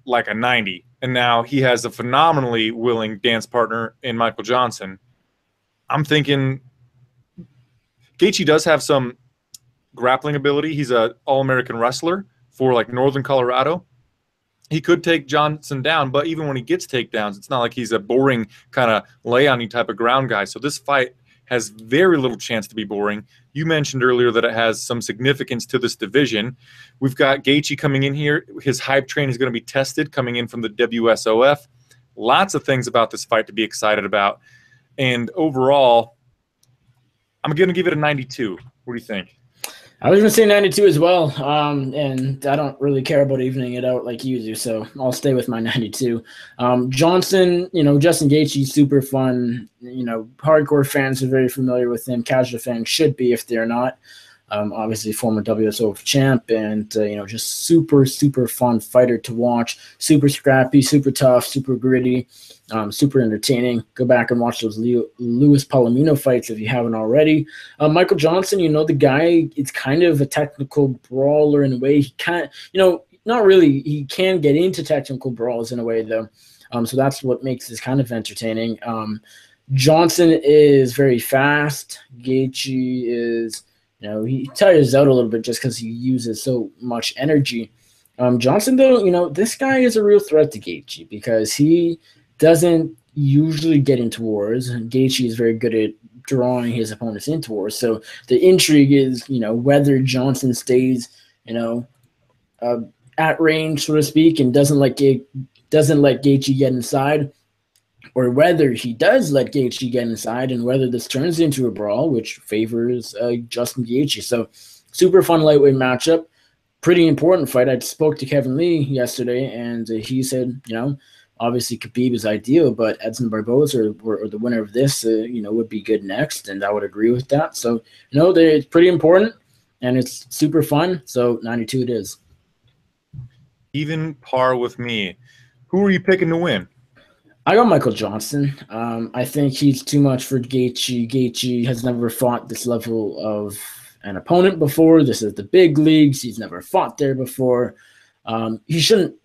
like a 90, and now he has a phenomenally willing dance partner in Michael Johnson. I'm thinking Gaethje does have some grappling ability. He's an all-American wrestler for like Northern Colorado. He could take Johnson down, but even when he gets takedowns, it's not like he's a boring kind of lay-on-you type of ground guy. So this fight has very little chance to be boring. You mentioned earlier that it has some significance to this division. We've got Gaethje coming in here. His hype train is going to be tested coming in from the WSOF. Lots of things about this fight to be excited about. And overall, I'm going to give it a 92. What do you think? I was going to say 92 as well, and I don't really care about evening it out like you do, so I'll stay with my 92. Johnson, Justin Gaethje, super fun. Hardcore fans are very familiar with him. Casual fans should be if they're not. Obviously, former WSO champ, and just super, super fun fighter to watch. Super scrappy, super tough, super gritty, super entertaining. Go back and watch those Luis Palomino fights if you haven't already. Michael Johnson, the guy, it's kind of a technical brawler in a way. He can't, not really. He can get into technical brawls in a way, though. So that's what makes this kind of entertaining. Johnson is very fast. Gaethje is... he tires out a little bit just because he uses so much energy. Johnson, though, this guy is a real threat to Gaethje because he doesn't usually get into wars. And Gaethje is very good at drawing his opponents into wars. So the intrigue is, whether Johnson stays, at range, so to speak, and doesn't let Gaethje get inside, or whether he does let Gaethje get inside, and whether this turns into a brawl, which favors Justin Gaethje. So super fun lightweight matchup. Pretty important fight. I spoke to Kevin Lee yesterday, and he said, obviously Khabib is ideal, but Edson Barboza or the winner of this, would be good next, and I would agree with that. So, it's pretty important, and it's super fun. So 92 it is. Even par with me. Who are you picking to win? I got Michael Johnson. I think he's too much for Gaethje. Gaethje has never fought this level of an opponent before. This is the big leagues. He's never fought there before. He shouldn't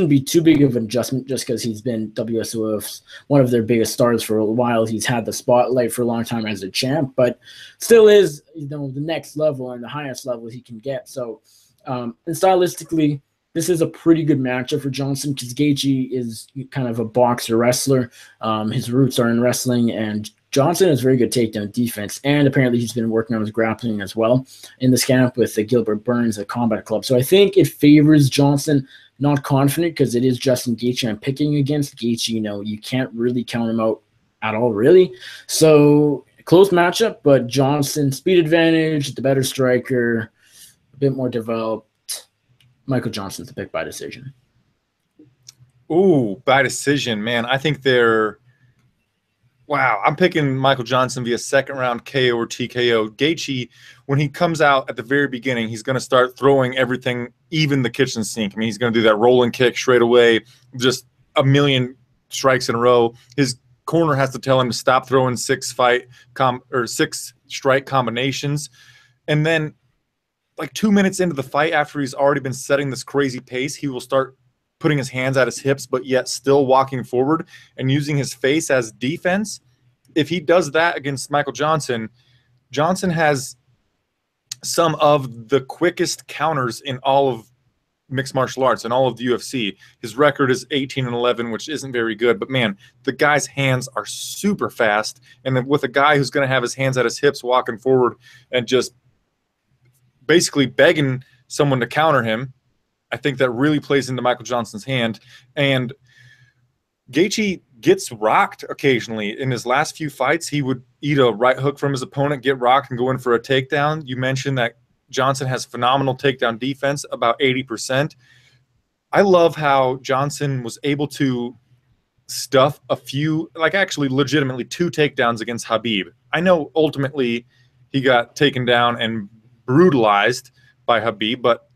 be too big of an adjustment just because he's been WSOF's one of their biggest stars for a while. He's had the spotlight for a long time as a champ, but still is the next level and the highest level he can get. So, and stylistically, this is a pretty good matchup for Johnson because Gaethje is kind of a boxer wrestler. His roots are in wrestling, and Johnson has very good takedown defense, and apparently he's been working on his grappling as well in this camp with the Gilbert Burns at Combat Club. So I think it favors Johnson. Not confident because it is Justin Gaethje I'm picking against. Gaethje, you can't really count him out at all, really. So close matchup, but Johnson, speed advantage, the better striker, a bit more developed. Michael Johnson's the pick by decision. Ooh, by decision, man. I think they're – wow, I'm picking Michael Johnson via second round KO or TKO. Gaethje, when he comes out at the very beginning, he's going to start throwing everything, even the kitchen sink. I mean, he's going to do that rolling kick straight away, just a million strikes in a row. His corner has to tell him to stop throwing six strike combinations. And then like 2 minutes into the fight, after he's already been setting this crazy pace, he will start putting his hands at his hips, but yet still walking forward and using his face as defense. If he does that against Michael Johnson, Johnson has some of the quickest counters in all of mixed martial arts and all of the UFC. His record is 18-11, which isn't very good, but man, the guy's hands are super fast. And then with a guy who's going to have his hands at his hips walking forward and just basically begging someone to counter him, I think that really plays into Michael Johnson's hand. And Gaethje gets rocked occasionally. In his last few fights, he would eat a right hook from his opponent, get rocked, and go in for a takedown. You mentioned that Johnson has phenomenal takedown defense, about 80%. I love how Johnson was able to stuff a few, like actually legitimately 2 takedowns against Khabib. I know ultimately he got taken down and brutalized by Khabib, but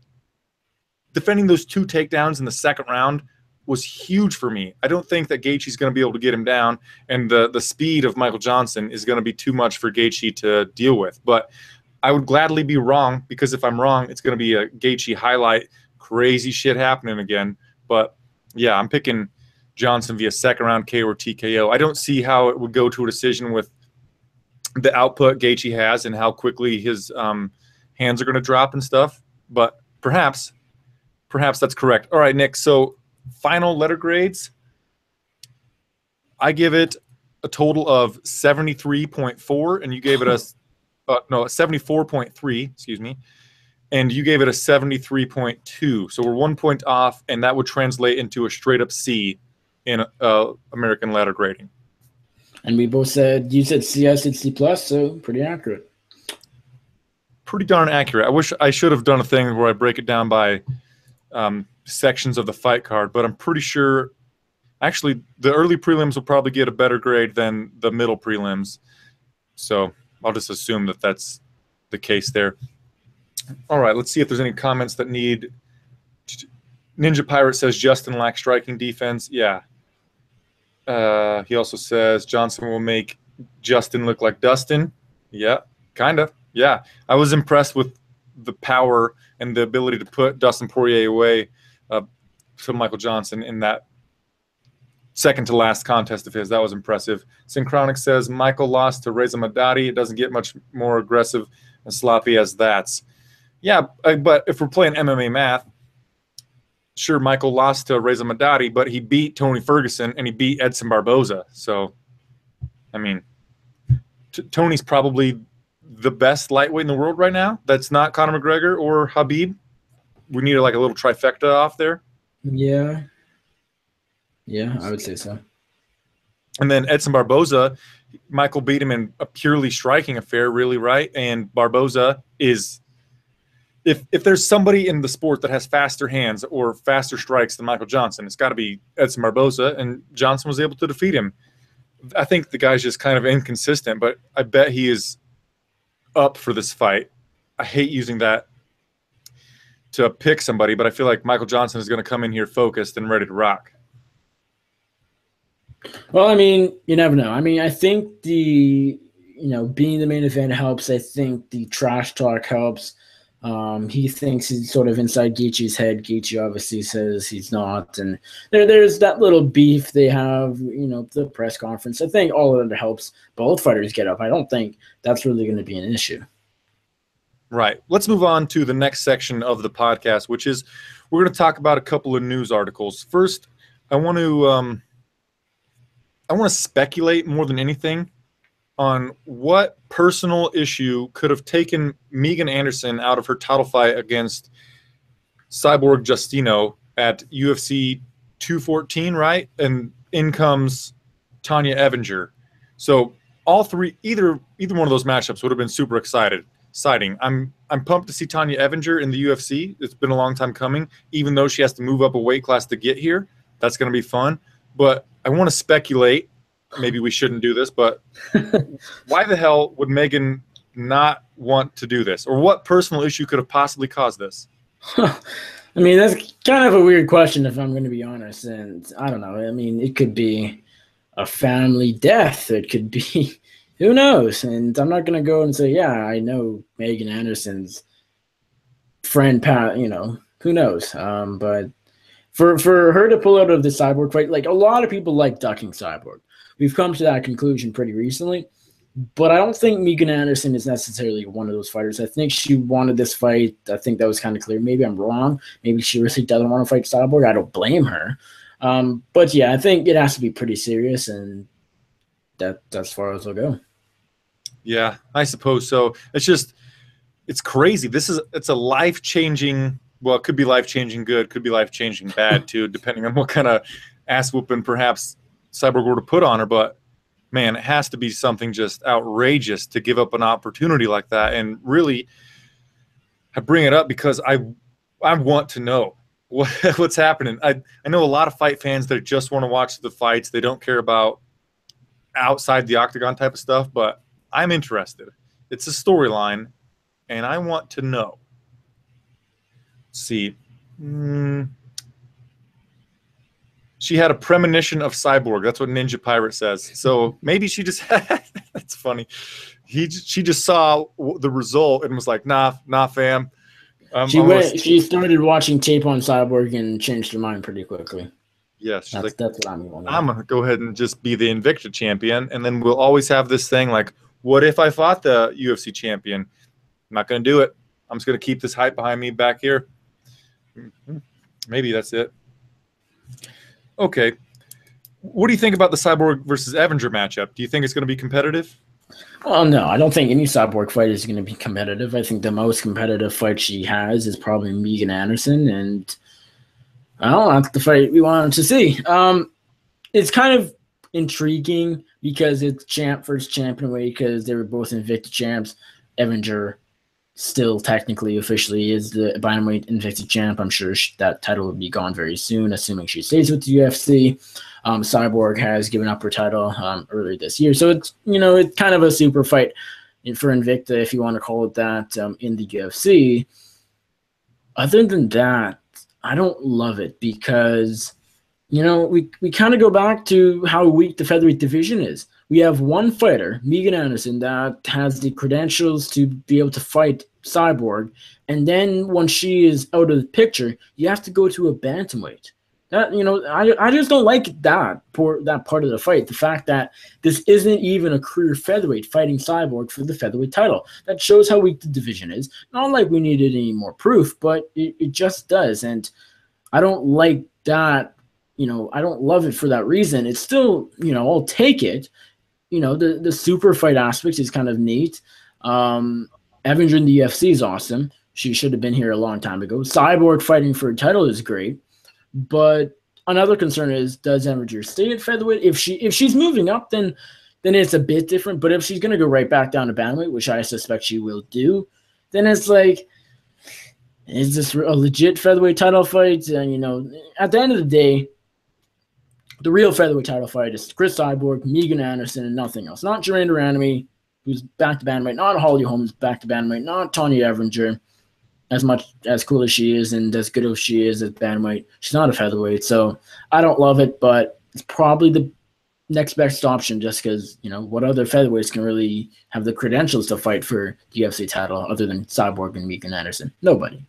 defending those 2 takedowns in the second round was huge for me. I don't think that Gaethje's going to be able to get him down, and the speed of Michael Johnson is going to be too much for Gaethje to deal with. But I would gladly be wrong, because if I'm wrong, it's going to be a Gaethje highlight, crazy shit happening again. But yeah, I'm picking Johnson via second round KO or TKO. I don't see how it would go to a decision with the output Gaethje has and how quickly his hands are going to drop and stuff. But perhaps that's correct. All right, Nick, so final letter grades. I give it a total of 73.4, and you gave it a 74.3, excuse me, and you gave it a 73.2. So we're 1 point off, and that would translate into a straight up C in American letter grading. And we both said, you said C, I said C+, so pretty accurate. Pretty darn accurate. I wish I should have done a thing where I break it down by sections of the fight card, but I'm pretty sure actually the early prelims will probably get a better grade than the middle prelims. So I'll just assume that that's the case there. All right, let's see if there's any comments that need. Ninja Pirate says Justin lacks striking defense. Yeah. He also says Johnson will make Justin look like Dustin. Yeah, kind of. Yeah, I was impressed with the power and the ability to put Dustin Poirier away to Michael Johnson in that second to last contest of his. That was impressive. Synchronic says Michael lost to Reza Madadi. It doesn't get much more aggressive and sloppy as that. Yeah, but if we're playing MMA math, sure, Michael lost to Reza Madadi, but he beat Tony Ferguson and he beat Edson Barboza. So, I mean, Tony's probably the best lightweight in the world right now. That's not Conor McGregor or Khabib. We need like a little trifecta off there. Yeah, I would say so. And then Edson Barboza, Michael beat him in a purely striking affair, really, right? And Barboza is, if there's somebody in the sport that has faster hands or faster strikes than Michael Johnson, it's got to be Edson Barboza, and Johnson was able to defeat him. I think the guy's just kind of inconsistent, but I bet he is up for this fight. I hate using that to pick somebody, but I feel like Michael Johnson is going to come in here focused and ready to rock. Well, I mean, you never know. I mean, I think being the main event helps. I think the trash talk helps. He thinks he's sort of inside Gaethje's head. Gaethje obviously says he's not, and there's that little beef they have. The press conference. I think all of it helps both fighters get up. I don't think that's really going to be an issue. Right. Let's move on to the next section of the podcast, which is we're going to talk about a couple of news articles. First, I want to speculate more than anything on what personal issue could have taken Megan Anderson out of her title fight against Cyborg Justino at UFC 214, right? And in comes Tanya Avenger. So all three, either one of those matchups would have been super exciting. I'm pumped to see Tanya Avenger in the UFC. It's been a long time coming, even though she has to move up a weight class to get here. That's going to be fun. But I want to speculate. Maybe we shouldn't do this, but why the hell would Megan not want to do this? Or what personal issue could have possibly caused this? I mean, that's kind of a weird question, if I'm going to be honest. And I don't know. I mean, it could be a family death. It could be, who knows? And I'm not going to go and say, yeah, I know Megan Anderson's friend, Pat, who knows? But for her to pull out of the Cyborg fight, like a lot of people like ducking Cyborg. We've come to that conclusion pretty recently, but I don't think Megan Anderson is necessarily one of those fighters. I think she wanted this fight. I think that was kind of clear. Maybe I'm wrong. Maybe she really doesn't want to fight Cyborg. I don't blame her. But yeah, I think it has to be pretty serious, and that's as far as I'll go. Yeah, I suppose so. It's crazy. It's a life-changing, well, it could be life-changing good, could be life-changing bad too, depending on what kind of ass whooping perhaps Cyborg were to put on her. But man, it has to be something just outrageous to give up an opportunity like that. And really, I bring it up because I want to know what's happening. I know a lot of fight fans that just want to watch the fights. They don't care about outside the octagon type of stuff, but I'm interested. It's a storyline, and I want to know. Let's see. She had a premonition of Cyborg. That's what Ninja Pirate says. So maybe she just had, that's funny. She just saw the result and was like, nah, fam. She started watching tape on Cyborg and changed her mind pretty quickly. Yes. That's what I'm going to I'm going to go ahead and just be the Invicta champion. And then we'll always have this thing like, what if I fought the UFC champion? I'm not going to do it. I'm just going to keep this hype behind me back here. Maybe that's it. Okay. What do you think about the Cyborg versus Avenger matchup? Do you think it's going to be competitive? Well, no, I don't think any Cyborg fight is going to be competitive. I think the most competitive fight she has is probably Megan Anderson, and that's the fight we wanted to see. It's kind of intriguing because it's champ versus champion weight because they were both Invicta champs. Avenger still technically officially is the bantamweight Invicta champ. I'm sure that title will be gone very soon, assuming she stays with the UFC. Cyborg has given up her title earlier this year. So it's, it's kind of a super fight for Invicta, if you want to call it that, in the UFC. Other than that, I don't love it because, we kind of go back to how weak the featherweight division is. We have one fighter, Megan Anderson, that has the credentials to be able to fight Cyborg, and then when she is out of the picture, you have to go to a bantamweight. That I just don't like that part of the fight. The fact that this isn't even a career featherweight fighting Cyborg for the featherweight title. That shows how weak the division is. Not like we needed any more proof, but it just does, and I don't like that. I don't love it for that reason. It's still, I'll take it. The super fight aspect is kind of neat. Avenger in the UFC is awesome. She should have been here a long time ago. Cyborg fighting for a title is great. But another concern is, does Avenger stay at featherweight? If she's moving up, then it's a bit different. But if she's going to go right back down to bantamweight, which I suspect she will do, then it's like, is this a legit featherweight title fight? And, at the end of the day, the real featherweight title fight is Chris Cyborg, Megan Anderson, and nothing else. Not Joanna Duranamy, who's back to bantamweight. Not Holly Holmes, back to bantamweight. Not Tanya Avenger, as much as cool as she is and as good as she is at bantamweight. She's not a featherweight, so I don't love it, but it's probably the next best option, just because, what other featherweights can really have the credentials to fight for the UFC title other than Cyborg and Meek and Anderson? Nobody.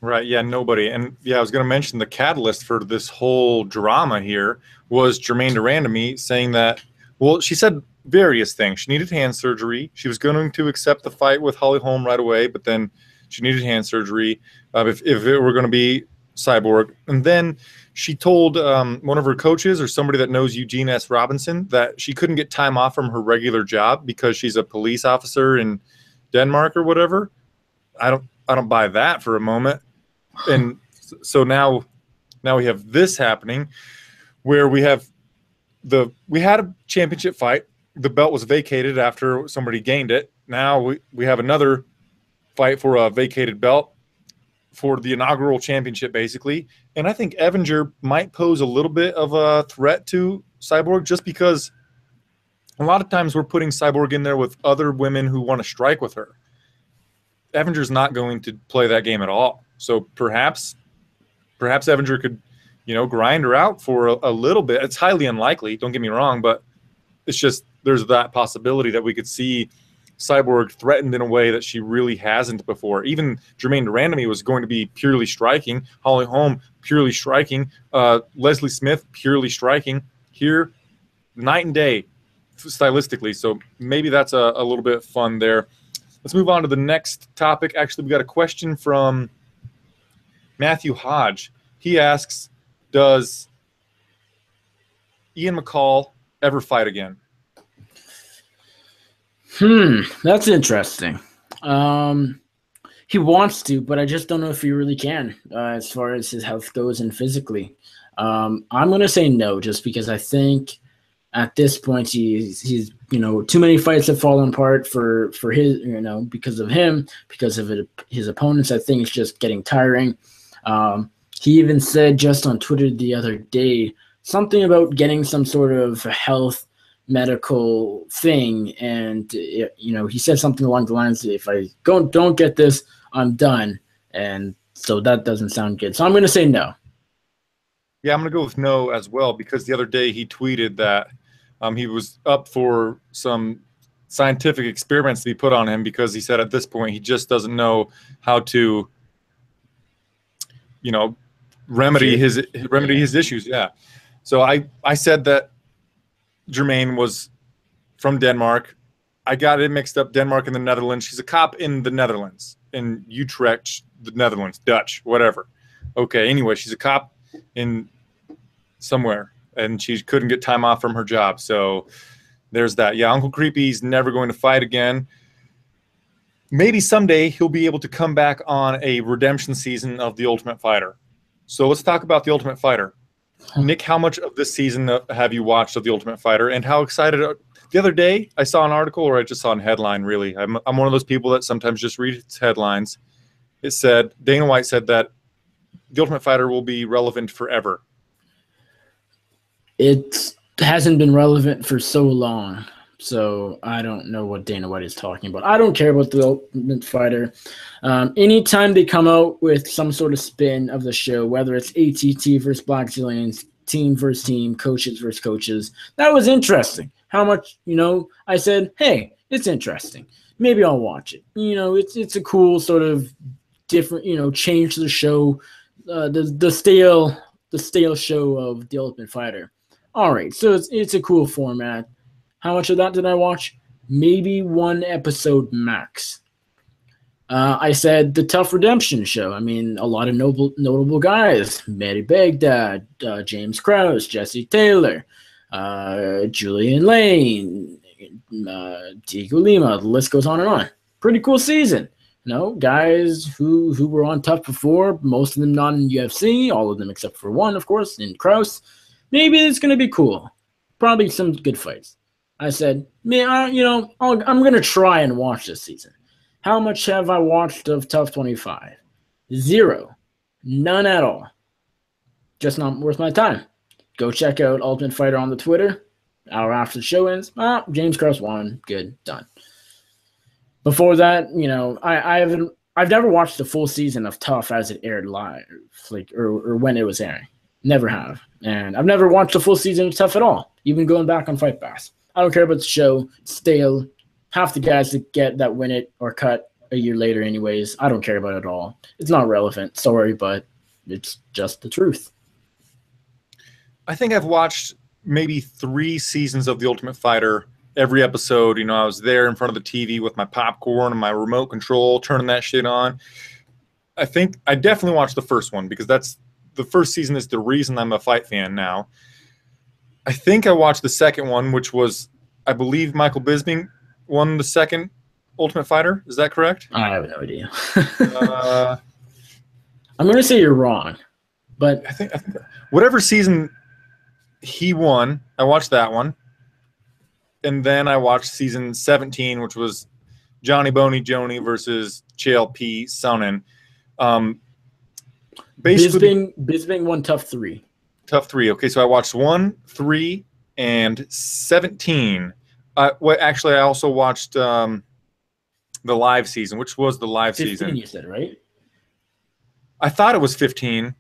Right, yeah, nobody. And yeah, I was going to mention the catalyst for this whole drama here was Jermaine Durand to me saying that, well, she said various things. She needed hand surgery. She was going to accept the fight with Holly Holm right away, but then she needed hand surgery if it were going to be Cyborg. And then she told one of her coaches or somebody that knows Eugene S. Robinson that she couldn't get time off from her regular job because she's a police officer in Denmark or whatever. I don't buy that for a moment. And so now we have this happening where we had a championship fight. The belt was vacated after somebody gained it. Now we have another fight for a vacated belt for the inaugural championship, basically. And I think Avenger might pose a little bit of a threat to Cyborg just because a lot of times we're putting Cyborg in there with other women who want to strike with her. Avenger's not going to play that game at all. So perhaps Avenger could, grind her out for a little bit. It's highly unlikely, don't get me wrong, but it's just there's that possibility that we could see Cyborg threatened in a way that she really hasn't before. Even Jermaine Durand was going to be purely striking. Holly Holm, purely striking. Leslie Smith, purely striking. Here, night and day, stylistically. So maybe that's a little bit fun there. Let's move on to the next topic. Actually, we got a question from Matthew Hodge. He asks, does Ian Mccall ever fight again? That's interesting. He wants to, but I just don't know if he really can as far as his health goes and physically. I'm going to say no, just because I think at this point he's too many fights have fallen apart for his, because of him, because of his opponents. I think it's just getting tiring. He even said just on Twitter the other day something about getting some sort of health medical thing, and he said something along the lines, if I don't get this, I'm done. And so that doesn't sound good. So I'm going to say no. Yeah, I'm going to go with no as well, because the other day he tweeted that he was up for some scientific experiments to be put on him, because he said at this point he just doesn't know how to remedy his issues. Yeah. So I said that Jermaine was from Denmark. I got it mixed up, Denmark and the Netherlands. She's a cop in the Netherlands, in Utrecht, the Netherlands, Dutch, whatever. Okay, anyway, she's a cop in somewhere, and she couldn't get time off from her job. So there's that. Yeah, Uncle Creepy's never going to fight again. Maybe someday he'll be able to come back on a redemption season of The Ultimate Fighter. So let's talk about The Ultimate Fighter. Nick, how much of this season have you watched of The Ultimate Fighter, and how excited? The other day, I saw an article, or I just saw a headline, really. I'm one of those people that sometimes just read its headlines. It said, Dana White said that The Ultimate Fighter will be relevant forever. It hasn't been relevant for so long, so I don't know what Dana White is talking about. I don't care about The Ultimate Fighter. Anytime they come out with some sort of spin of the show, whether it's ATT versus Blackzilians, team versus team, coaches versus coaches, that was interesting. How much, I said, hey, it's interesting. Maybe I'll watch it. It's a cool sort of different, change to the show, the stale show of The Ultimate Fighter. All right, so it's a cool format. How much of that did I watch? Maybe one episode max. I said the TUF Redemption show. I mean, a lot of notable guys. Mary Baghdad, James Krause, Jesse Taylor, Julian Lane, Diego Lima. The list goes on and on. Pretty cool season. Guys who were on TUF before, most of them not in UFC, all of them except for one, of course, in Krause. Maybe it's going to be cool. Probably some good fights. I said, I'm going to try and watch this season. How much have I watched of TUF 25? 0. None at all. Just not worth my time. Go check out Ultimate Fighter on the Twitter. Hour after the show ends, James Krause won. Good, done. Before that, I've never watched the full season of TUF as it aired live, or when it was airing. Never have. And I've never watched a full season of TUF at all, even going back on Fight Pass. I don't care about the show. It's stale. Half the guys that win it are cut a year later anyways. I don't care about it at all. It's not relevant. Sorry, but it's just the truth. I think I've watched maybe 3 seasons of The Ultimate Fighter. Every episode, you know, I was there in front of the TV with my popcorn and my remote control, turning that shit on. I think I definitely watched the first one because the first season is the reason I'm a fight fan now. I think I watched the second one, which was, I believe, Michael Bisping won the second Ultimate Fighter. Is that correct? I have no idea. I'm going to say you're wrong, but I think whatever season he won, I watched that one. And then I watched season 17, which was Johnny Boney Joni versus JLP Sonnen. Basically, Bisping won TUF 3. TUF 3. Okay, so I watched 1, 3, and 17. Actually, I also watched the live season, which was the live 15, season. You said, right? I thought it was 15,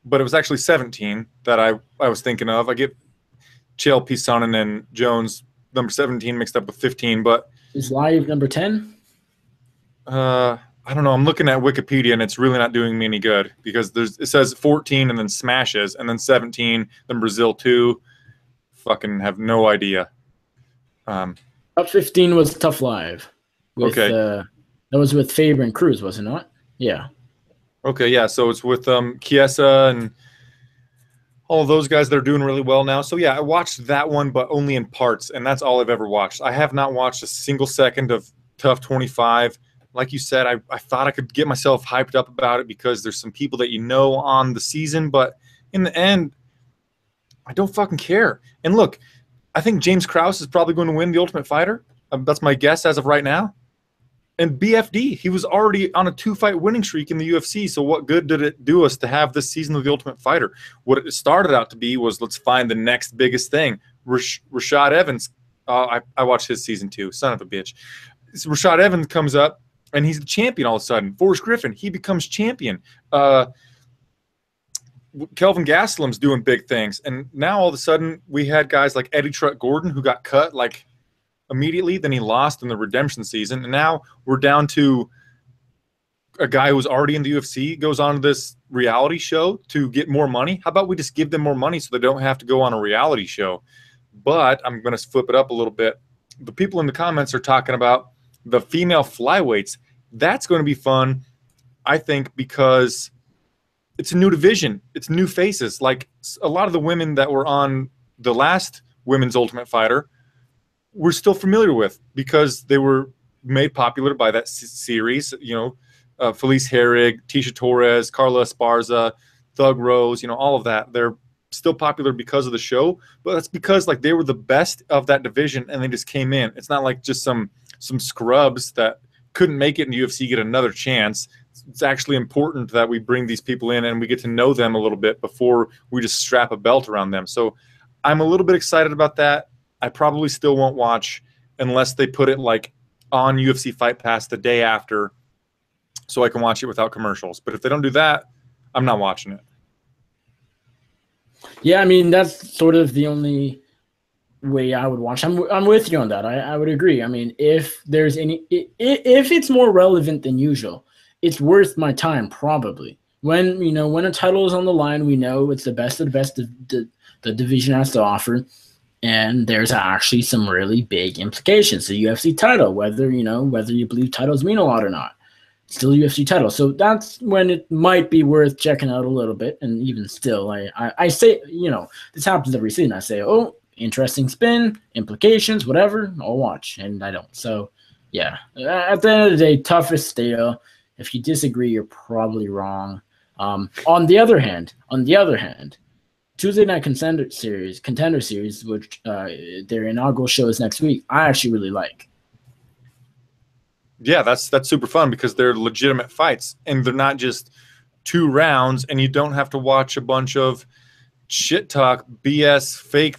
but it was actually 17 that I was thinking of. I get JLP Sonnen and Jones number 17 mixed up with 15, but is live number 10? I don't know. I'm looking at Wikipedia and it's really not doing me any good because it says 14 and then smashes and then 17, then Brazil 2. Fucking have no idea. Top 15 was TUF Live. Okay. That was with Faber and Cruz, was it not? Yeah. Okay, yeah. So it's with Chiesa and all of those guys that are doing really well now. So yeah, I watched that one, but only in parts, and that's all I've ever watched. I have not watched a single second of TUF 25. Like you said, I thought I could get myself hyped up about it because there's some people that you know on the season, but in the end, I don't fucking care. And look, I think James Krause is probably going to win the Ultimate Fighter. That's my guess as of right now. And BFD, he was already on a 2-fight winning streak in the UFC, so what good did it do us to have this season of the Ultimate Fighter? What it started out to be was let's find the next biggest thing. Rashad Evans, I watched his season too, son of a bitch. So Rashad Evans comes up, and he's the champion all of a sudden. Forrest Griffin, he becomes champion. Kelvin Gastelum's doing big things. And now all of a sudden we had guys like Eddie Truck Gordon who got cut like immediately. Then he lost in the redemption season. And now we're down to a guy who was already in the UFC goes on to this reality show to get more money. How about we just give them more money so they don't have to go on a reality show? But I'm going to flip it up a little bit. The people in the comments are talking about the female flyweights. That's going to be fun, I think, because it's a new division. It's new faces. Like a lot of the women that were on the last Women's Ultimate Fighter we're still familiar with because they were made popular by that series. You know, Felice Herrig, Tisha Torres, Carla Esparza, Thug Rose, you know, all of that. They're still popular because of the show, but that's because like they were the best of that division and they just came in. It's not like just some scrubs that couldn't make it in the UFC get another chance. It's actually important that we bring these people in and we get to know them a little bit before we just strap a belt around them. So I'm a little bit excited about that. I probably still won't watch unless they put it like on UFC Fight Pass the day after so I can watch it without commercials. But if they don't do that, I'm not watching it. Yeah, I mean, that's sort of the only way I would watch. I'm with you on that. I would agree. I mean, if there's if it's more relevant than usual, it's worth my time probably. When a title is on the line, we know it's the best of the best the division has to offer, and there's actually some really big implications. The UFC title, whether you believe titles mean a lot or not, it's still a UFC title. So that's when it might be worth checking out a little bit. And even still, I say, this happens every season. I say, oh, interesting spin, implications, whatever, I'll watch, and I don't. So yeah, at the end of the day, TUF is stale. If you disagree, you're probably wrong. On the other hand, Tuesday Night Contender Series, which their inaugural show is next week, I actually really like. Yeah, that's super fun because they're legitimate fights and they're not just 2 rounds, and you don't have to watch a bunch of shit talk, BS, fake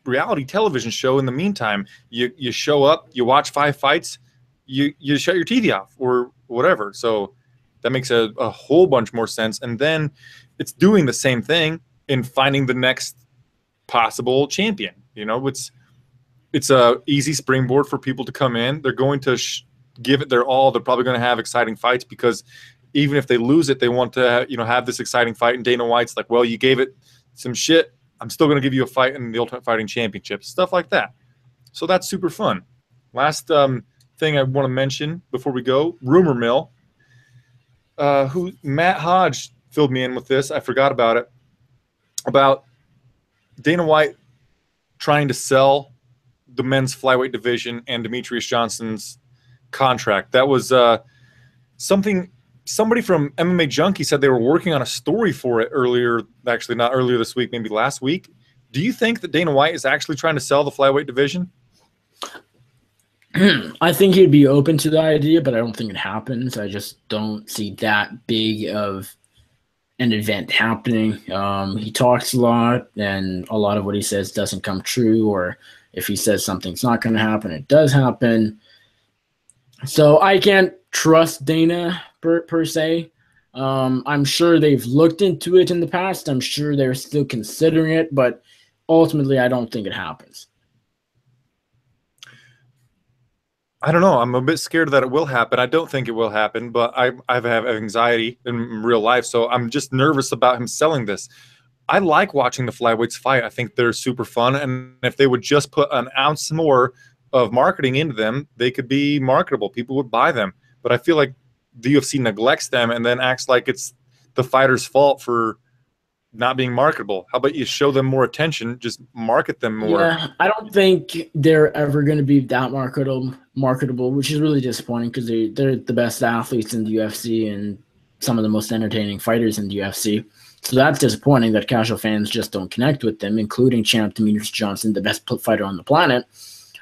reality television show in the meantime. You show up, you watch 5 fights, you shut your TV off or whatever. So that makes a whole bunch more sense. And then it's doing the same thing in finding the next possible champion. You know, it's a easy springboard for people to come in. They're going to give it their all. They're probably going to have exciting fights because even if they lose it, they want to, you know, have this exciting fight. And Dana White's like, well, you gave it some shit. I'm still going to give you a fight in the Ultimate Fighting Championship, stuff like that. So that's super fun. Last thing I want to mention before we go, Rumor Mill, who Matt Hodge filled me in with this. I forgot about it, about Dana White trying to sell the men's flyweight division and Demetrius Johnson's contract. That was somebody from MMA Junkie said they were working on a story for it earlier, actually not earlier this week, maybe last week. Do you think that Dana White is actually trying to sell the flyweight division? I think he'd be open to the idea, but I don't think it happens. I just don't see that big of an event happening. He talks a lot, and a lot of what he says doesn't come true, or if he says something's not going to happen, it does happen. So I can't trust Dana per se. I'm sure they've looked into it in the past. I'm sure they're still considering it, but ultimately I don't think it happens. I don't know. I'm a bit scared that it will happen. I don't think it will happen, but I have anxiety in real life, so I'm just nervous about him selling this. I like watching the flyweights fight. I think they're super fun, and if they would just put an ounce more of marketing into them, they could be marketable. People would buy them. But I feel like the UFC neglects them and then acts like it's the fighter's fault for not being marketable. How about you show them more attention, just market them more? Yeah, I don't think they're ever going to be that marketable, which is really disappointing because they're the best athletes in the UFC and some of the most entertaining fighters in the UFC. So that's disappointing that casual fans just don't connect with them, including champ Demetrius Johnson, the best fighter on the planet.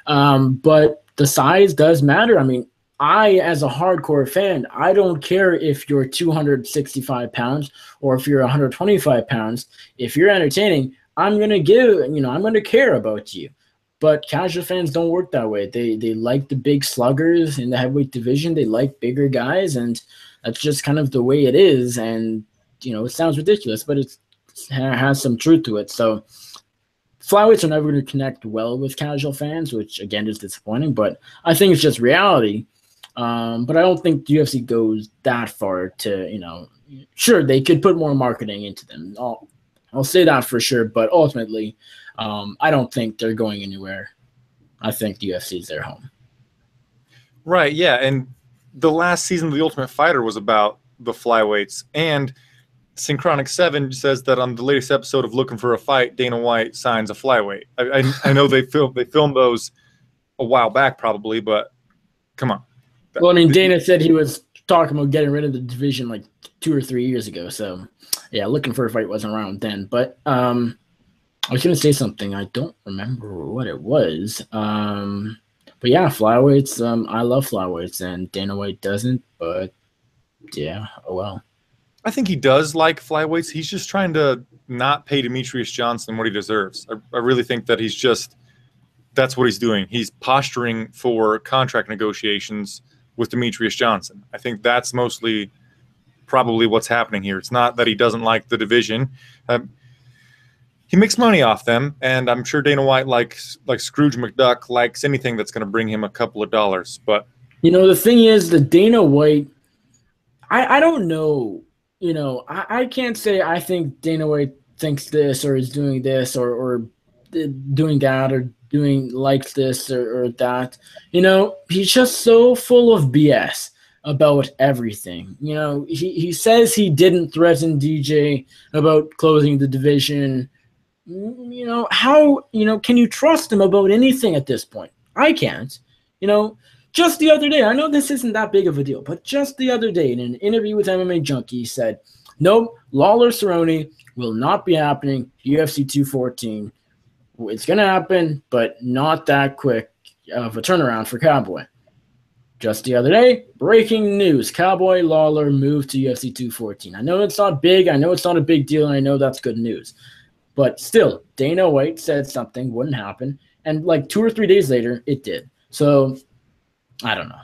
But the size does matter. I mean, as a hardcore fan, I don't care if you're 265 pounds or if you're 125 pounds. If you're entertaining, I'm going to care about you. But casual fans don't work that way. They like the big sluggers in the heavyweight division. They like bigger guys, and that's just kind of the way it is. And, it sounds ridiculous, but it has some truth to it. So flyweights are never going to connect well with casual fans, which, again, is disappointing. But I think it's just reality. But I don't think the UFC goes that far to, sure, they could put more marketing into them. I'll say that for sure. But ultimately, I don't think they're going anywhere. I think the UFC is their home. Right, yeah. And the last season of The Ultimate Fighter was about the flyweights. And Synchronic 7 says that on the latest episode of Looking for a Fight, Dana White signs a flyweight. I know they filmed those a while back probably, but come on. Well, I mean, Dana said he was talking about getting rid of the division like 2 or 3 years ago. So, yeah, Looking for a Fight wasn't around then. But I was going to say something. I don't remember what it was. But, yeah, flyweights, I love flyweights, and Dana White doesn't. But, yeah, oh well. I think he does like flyweights. He's just trying to not pay Demetrius Johnson what he deserves. I really think that that's what he's doing. He's posturing for contract negotiations with Demetrius Johnson. I think that's mostly probably what's happening here. It's not that he doesn't like the division. He makes money off them, and I'm sure Dana White, like Scrooge McDuck, likes anything that's going to bring him a couple of dollars. But the thing is, the Dana White, I don't know. I can't say I think Dana White thinks this or is doing this or doing that or likes this or that. He's just so full of BS about everything. He says he didn't threaten DJ about closing the division. How can you trust him about anything at this point? I can't. Just the other day, I know this isn't that big of a deal, but just the other day in an interview with MMA Junkie, he said, nope, Lawler Cerrone will not be happening, UFC 214. It's going to happen, but not that quick of a turnaround for Cowboy. Just the other day, breaking news, Cowboy Lawler moved to UFC 214. I know it's not big, I know it's not a big deal, and I know that's good news. But still, Dana White said something wouldn't happen, and like 2 or 3 days later, it did. So I don't know.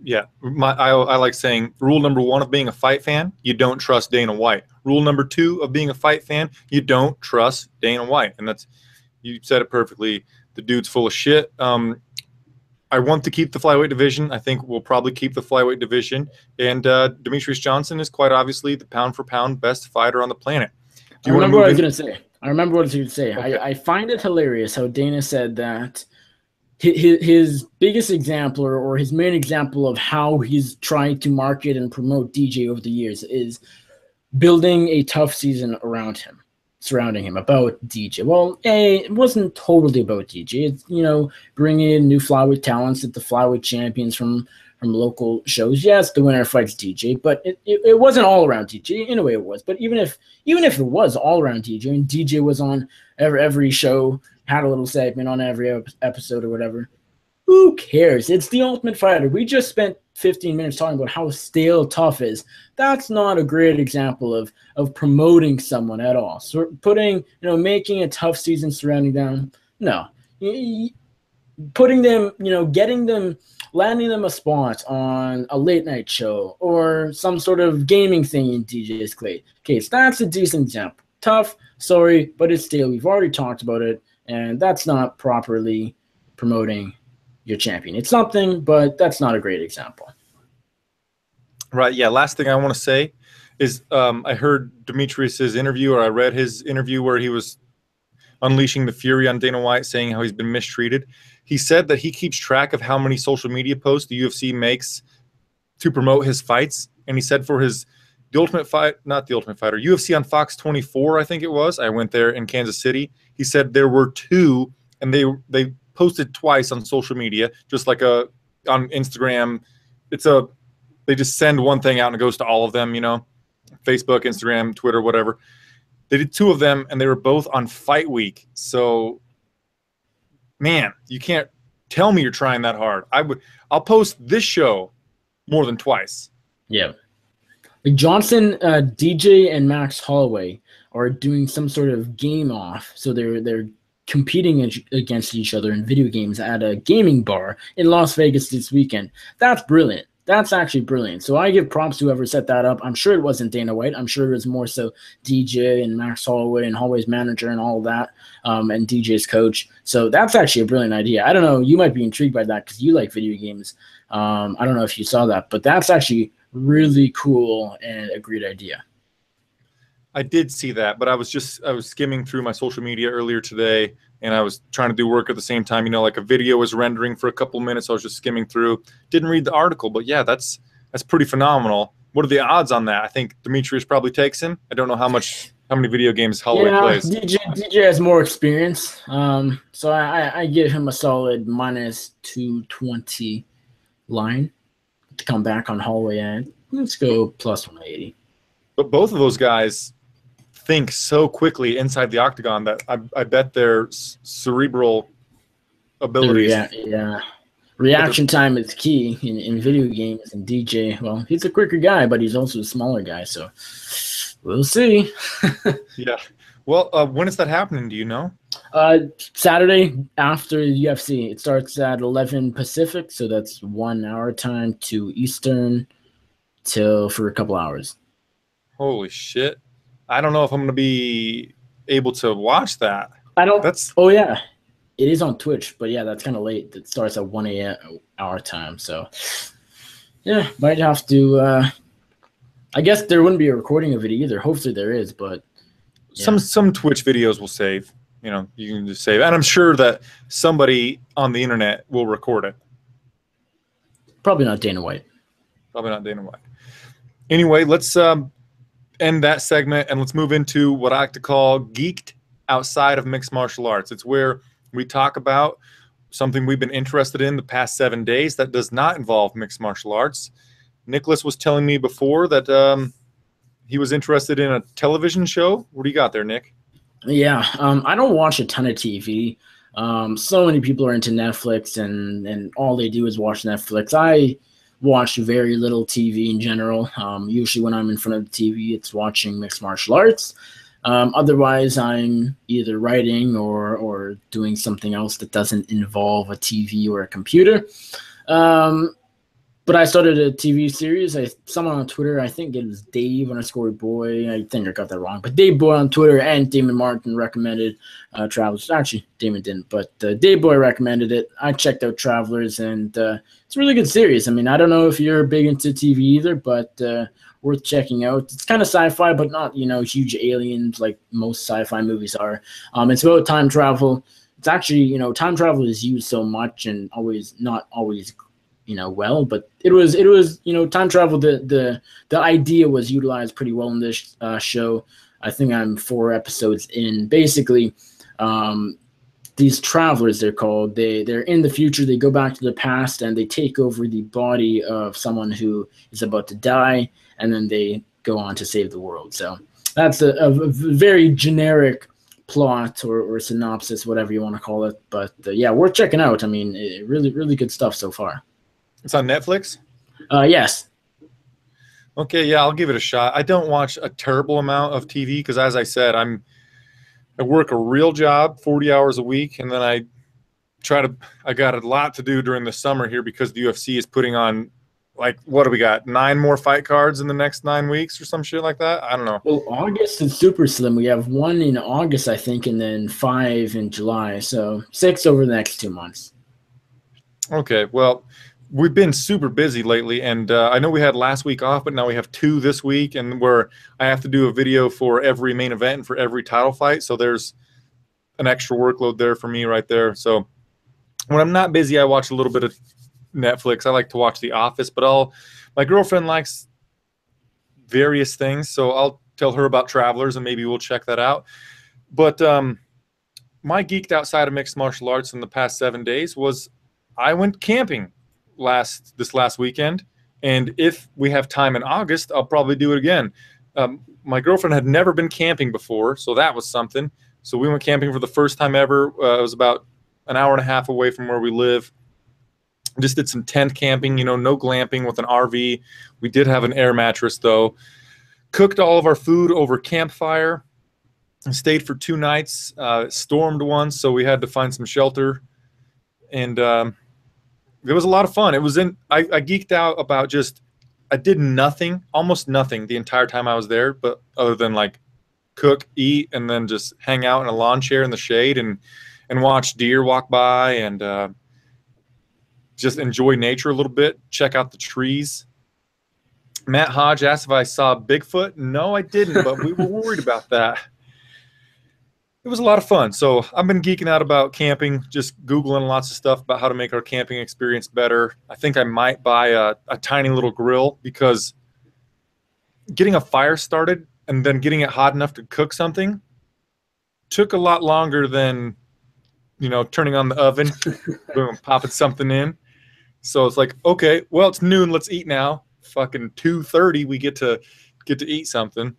Yeah, I like saying rule number 1 of being a fight fan, you don't trust Dana White. Rule number 2 of being a fight fan, you don't trust Dana White. And that's, you said it perfectly. The dude's full of shit. I want to keep the flyweight division. I think we'll probably keep the flyweight division. And Demetrius Johnson is quite obviously the pound for pound best fighter on the planet. I remember what I was going to say. Okay. I find it hilarious how Dana said that his biggest example or his main example of how he's trying to market and promote DJ over the years is building a TUF season around him, surrounding him, about DJ. Well, it wasn't totally about DJ. It's, bringing in new flyweight talents at the flyweight champions from local shows. Yes, the winner fights DJ, but it wasn't all around DJ. In a way, it was. But even if it was all around DJ, and DJ was on every show, had a little segment on every episode or whatever, who cares? It's the Ultimate Fighter. We just spent 15 minutes talking about how stale TUF is. That's not a great example of promoting someone at all. So making a TUF season surrounding them, no. Putting them, getting them, landing them a spot on a late night show or some sort of gaming thing in DJ's case. That's a decent example. TUF, sorry, but it's stale. We've already talked about it, and that's not properly promoting your champion. It's something, but that's not a great example. Right. Yeah. Last thing I want to say is I heard Demetrius's interview, or I read his interview where he was unleashing the fury on Dana White, saying how he's been mistreated. He said that he keeps track of how many social media posts the UFC makes to promote his fights. And he said for the Ultimate Fight, not the Ultimate Fighter, UFC on Fox 24, I think it was. I went there in Kansas City. He said there were 2, and they posted twice on social media, just like on Instagram. They just send one thing out and it goes to all of them, Facebook, Instagram, Twitter, whatever. They did 2 of them, and they were both on Fight Week. So, man, you can't tell me you're trying that hard. I'll post this show more than twice. Yeah. Like Johnson, DJ, and Max Holloway are doing some sort of game off. So they're competing against each other in video games at a gaming bar in Las Vegas this weekend. That's brilliant. That's actually brilliant. So I give props to whoever set that up. I'm sure it wasn't Dana White. I'm sure it was more so DJ and Max Holloway and Holloway's manager and all of that, and DJ's coach. So that's actually a brilliant idea. I don't know. You might be intrigued by that because you like video games. I don't know if you saw that, but that's actually really cool and a great idea. I did see that, but I was skimming through my social media earlier today, and I was trying to do work at the same time. Like a video was rendering for a couple minutes. I was just skimming through. Didn't read the article, but yeah, that's pretty phenomenal. What are the odds on that? I think Demetrius probably takes him. I don't know how many video games Holloway plays. DJ has more experience, so I give him a solid -220 line to come back on Holloway, and let's go plus 180. But both of those guys think so quickly inside the octagon that I bet their cerebral abilities. Reaction time is key in video games. And DJ, well, he's a quicker guy, but he's also a smaller guy, so we'll see. Yeah. Well, when is that happening? Do you know? Saturday after the UFC. It starts at 11 Pacific, so that's 1 hour time to Eastern for a couple hours. Holy shit. I don't know if I'm going to be able to watch that. Oh, yeah. It is on Twitch, but yeah, that's kind of late. It starts at 1 a.m. our time, so yeah, might have to. I guess there wouldn't be a recording of it either. Hopefully there is, but yeah. Some Twitch videos will save. You can just save, and I'm sure that somebody on the internet will record it. Probably not Dana White. Anyway, let's end that segment and let's move into what I like to call geeked outside of mixed martial arts. It's where we talk about something we've been interested in the past 7 days that does not involve mixed martial arts. Nicholas was telling me before that he was interested in a television show. What do you got there, Nick? Yeah, I don't watch a ton of TV. So many people are into Netflix and all they do is watch Netflix. I watch very little TV in general. Usually when I'm in front of the TV, it's watching mixed martial arts. Otherwise, I'm either writing or doing something else that doesn't involve a TV or a computer. But But I started a TV series. Someone on Twitter, I think it was Dave_Boy. I think I got that wrong, but Dave Boy on Twitter and Damon Martin recommended Travelers. Actually, Damon didn't, but Dave Boy recommended it. I checked out Travelers, and it's a really good series. I mean, I don't know if you're big into TV either, but worth checking out. It's kind of sci-fi, but not huge aliens like most sci-fi movies are. It's about time travel. It's actually time travel is used so much and not always well, but it was time travel. The idea was utilized pretty well in this show. I think I'm 4 episodes in. Basically, these travelers, they're called, they're in the future. They go back to the past and they take over the body of someone who is about to die, and then they go on to save the world. So that's a very generic plot or synopsis, whatever you want to call it. But yeah, worth checking out. I mean, really, really good stuff so far. It's on Netflix? Yes. Okay, yeah, I'll give it a shot. I don't watch a terrible amount of TV because, as I said, I work a real job, 40 hours a week, and then I got a lot to do during the summer here because the UFC is putting on, like, what do we got, 9 more fight cards in the next 9 weeks or some shit like that? I don't know. Well, August is super slim. We have 1 in August, I think, and then 5 in July. So 6 over the next 2 months. Okay, well, we've been super busy lately, and I know we had last week off, but now we have 2 this week, and where I have to do a video for every main event and for every title fight, so there's an extra workload there for me right there. So when I'm not busy, I watch a little bit of Netflix. I like to watch The Office, but my girlfriend likes various things, so I'll tell her about Travelers, and maybe we'll check that out. But my geeked outside of mixed martial arts in the past 7 days was I went camping this last weekend, and if we have time in August, I'll probably do it again. My girlfriend had never been camping before, so that was something. So we went camping for the first time ever. It was about an hour and a half away from where we live. Just did some tent camping, no glamping with an RV. We did have an air mattress though. Cooked all of our food over campfire and stayed for 2 nights. Stormed once, so we had to find some shelter, and it was a lot of fun. I geeked out about I did nothing, almost nothing the entire time I was there, but other than like cook, eat, and then just hang out in a lawn chair in the shade and watch deer walk by and just enjoy nature a little bit, check out the trees. Matt Hodge asked if I saw Bigfoot. No, I didn't, but we were worried about that. It was a lot of fun. So I've been geeking out about camping, just Googling lots of stuff about how to make our camping experience better. I think I might buy a tiny little grill because getting a fire started and then getting it hot enough to cook something took a lot longer than, turning on the oven, boom, popping something in. So it's like, okay, well, it's noon. Let's eat now. Fucking 2:30, we get to eat something.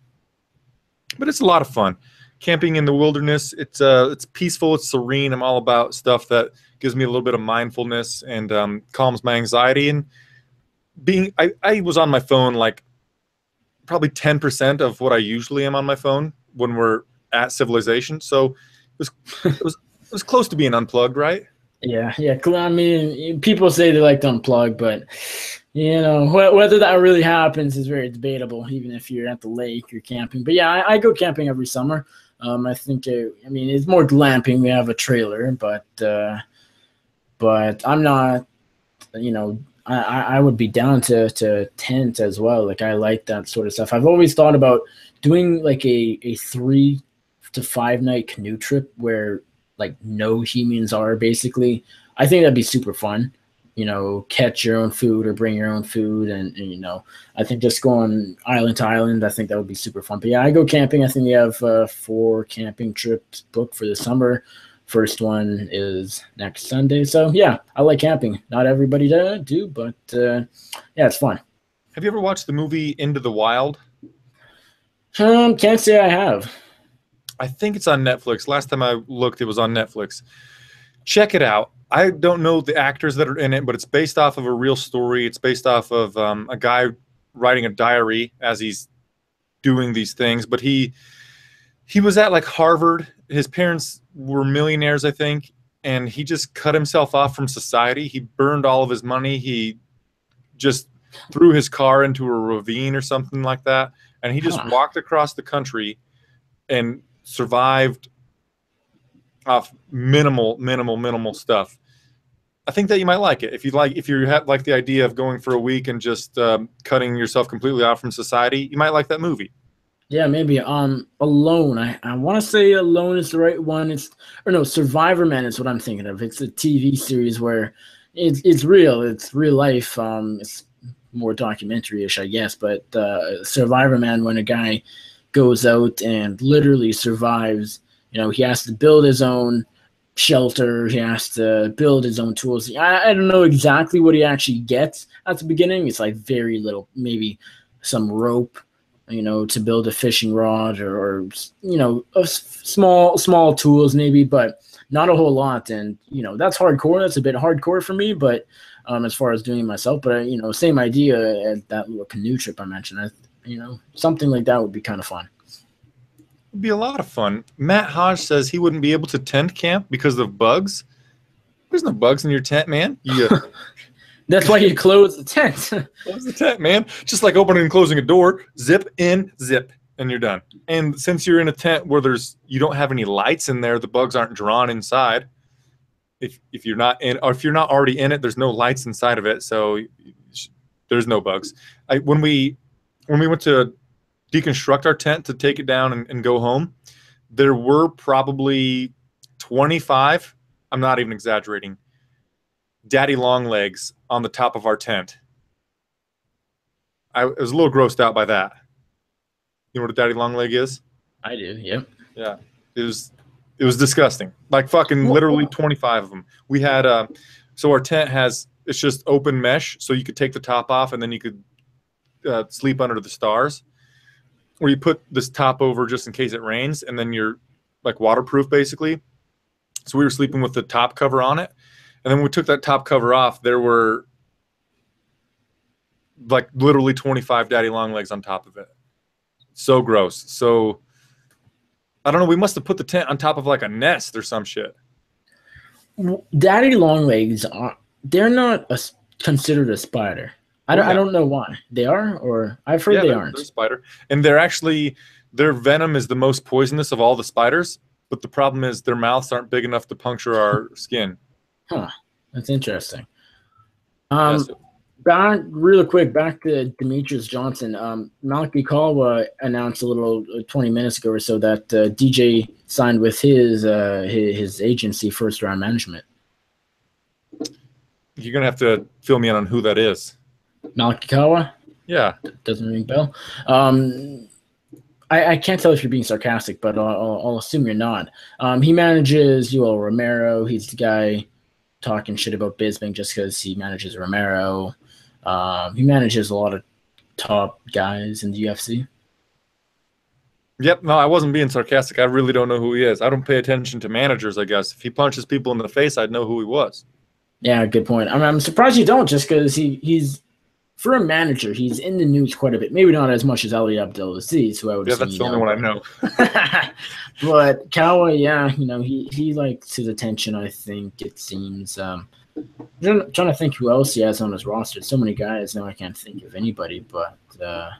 But it's a lot of fun. Camping in the wilderness, it's peaceful, it's serene. I'm all about stuff that gives me a little bit of mindfulness and calms my anxiety. And I was on my phone like probably 10% of what I usually am on my phone when we're at civilization. So it was close to being unplugged, right? Yeah. I mean, people say they like to unplug, but whether that really happens is very debatable. Even if you're at the lake, you're camping. But yeah, I go camping every summer. I think it's more glamping. We have a trailer, but I'm not. I would be down to tent as well. Like I like that sort of stuff. I've always thought about doing like a 3 to 5 night canoe trip where like no humans are basically. I think that'd be super fun. Catch your own food or bring your own food. And I think just going island to island, I think that would be super fun. But yeah, I go camping. I think we have 4 camping trips booked for the summer. First one is next Sunday. So yeah, I like camping. Not everybody do, but yeah, it's fun. Have you ever watched the movie Into the Wild? Can't say I have. I think it's on Netflix. Last time I looked, it was on Netflix. Check it out. I don't know the actors that are in it, but it's based off of a real story. It's based off of a guy writing a diary as he's doing these things. But he was at like Harvard. His parents were millionaires, I think, and he just cut himself off from society. He burned all of his money. He just threw his car into a ravine or something like that, and he just Huh. walked across the country and survived off minimal stuff. I think that you might like it if you have like the idea of going for a week and just cutting yourself completely off from society. You might like that movie. Yeah, maybe. Alone. I want to say Alone is the right one. Survivor Man is what I'm thinking of. It's a TV series where it's real. It's real life. It's more documentary-ish, I guess. But Survivor Man, when a guy goes out and literally survives, he has to build his own shelter. He has to build his own tools. I don't know exactly what he actually gets at the beginning. It's like very little, maybe some rope, to build a fishing rod or small tools maybe, but not a whole lot. And, that's hardcore. That's a bit hardcore for me, but as far as doing it myself, but, same idea as that little canoe trip I mentioned. Something like that would be kind of fun. It'd be a lot of fun. Matt Hodge says he wouldn't be able to tent camp because of bugs. There's no bugs in your tent, man. That's why you close the tent. Close the tent, man. Just like opening and closing a door. Zip in, zip, and you're done. And since you're in a tent where you don't have any lights in there, the bugs aren't drawn inside. If you're not in, or if you're not already in it, there's no lights inside of it, so there's no bugs. When we went to deconstruct our tent to take it down and go home, there were probably 25. I'm not even exaggerating. Daddy long legs on the top of our tent. I was a little grossed out by that. You know what a daddy long leg is? I do. Yep. Yeah. It was disgusting. Like fucking literally 25 of them. We had so our tent it's just open mesh, so you could take the top off and then you could sleep under the stars. Or you put this top over just in case it rains, and then you're like waterproof basically. So we were sleeping with the top cover on it. And then when we took that top cover off, there were like literally 25 daddy long legs on top of it. So gross. So I don't know. We must have put the tent on top of like a nest or some shit. Daddy long legs they're not considered a spider. I don't know why. They are, or I've heard they aren't. They're a spider. And their venom is the most poisonous of all the spiders, but the problem is their mouths aren't big enough to puncture our skin. Huh. That's interesting. Back real quick, back to Demetrius Johnson. Mccall announced a little 20 minutes ago or so that DJ signed with his agency, First Round Management. You're gonna have to fill me in on who that is. Mccall? Yeah, doesn't ring a bell. I can't tell if you're being sarcastic, but I'll assume you're not. He manages Yoel Romero. He's the guy talking shit about Bisping just because he manages Romero. He manages a lot of top guys in the UFC. Yep. No, I wasn't being sarcastic. I really don't know who he is. I don't pay attention to managers, I guess. If he punches people in the face, I'd know who he was. Yeah, good point. I'm surprised you don't, just because he's for a manager, he's in the news quite a bit. Maybe not as much as Ali Abdelaziz, who I would assume that's the only one I know. But Kawa, yeah, he likes his attention, I think, it seems. I'm trying to think who else he has on his roster. So many guys now I can't think of anybody, but yeah,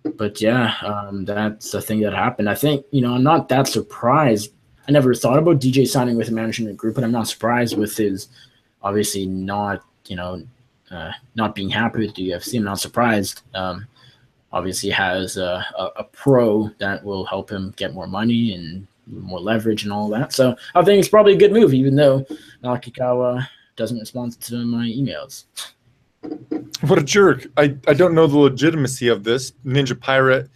that's the thing that happened. I think, I'm not that surprised. I never thought about DJ signing with a management group, but I'm not surprised with his obviously not being happy with the UFC. I'm not surprised. Obviously has a pro that will help him get more money and more leverage and all that. So I think it's probably a good move, even though Nakikawa doesn't respond to my emails. What a jerk. I don't know the legitimacy of this. Ninja Pirate,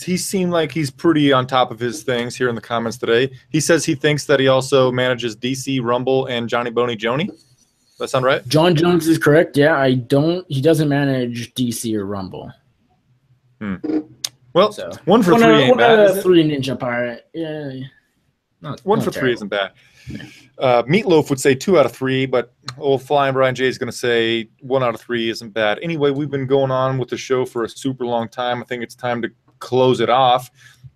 he seemed like he's pretty on top of his things here in the comments today. He says he thinks that he also manages DC, Rumble, and Johnny Boney Joni. Does that sound right? John Jones is correct. Yeah, he doesn't manage DC or Rumble. Well, so, 1 for 3 ain't bad. 1 out of 3 Ninja Pirate. Yeah. One for 3 isn't bad. Meatloaf would say 2 out of 3, but old Flyin Brian J is going to say 1 out of 3 isn't bad. Anyway, we've been going on with the show for a super long time. I think it's time to close it off.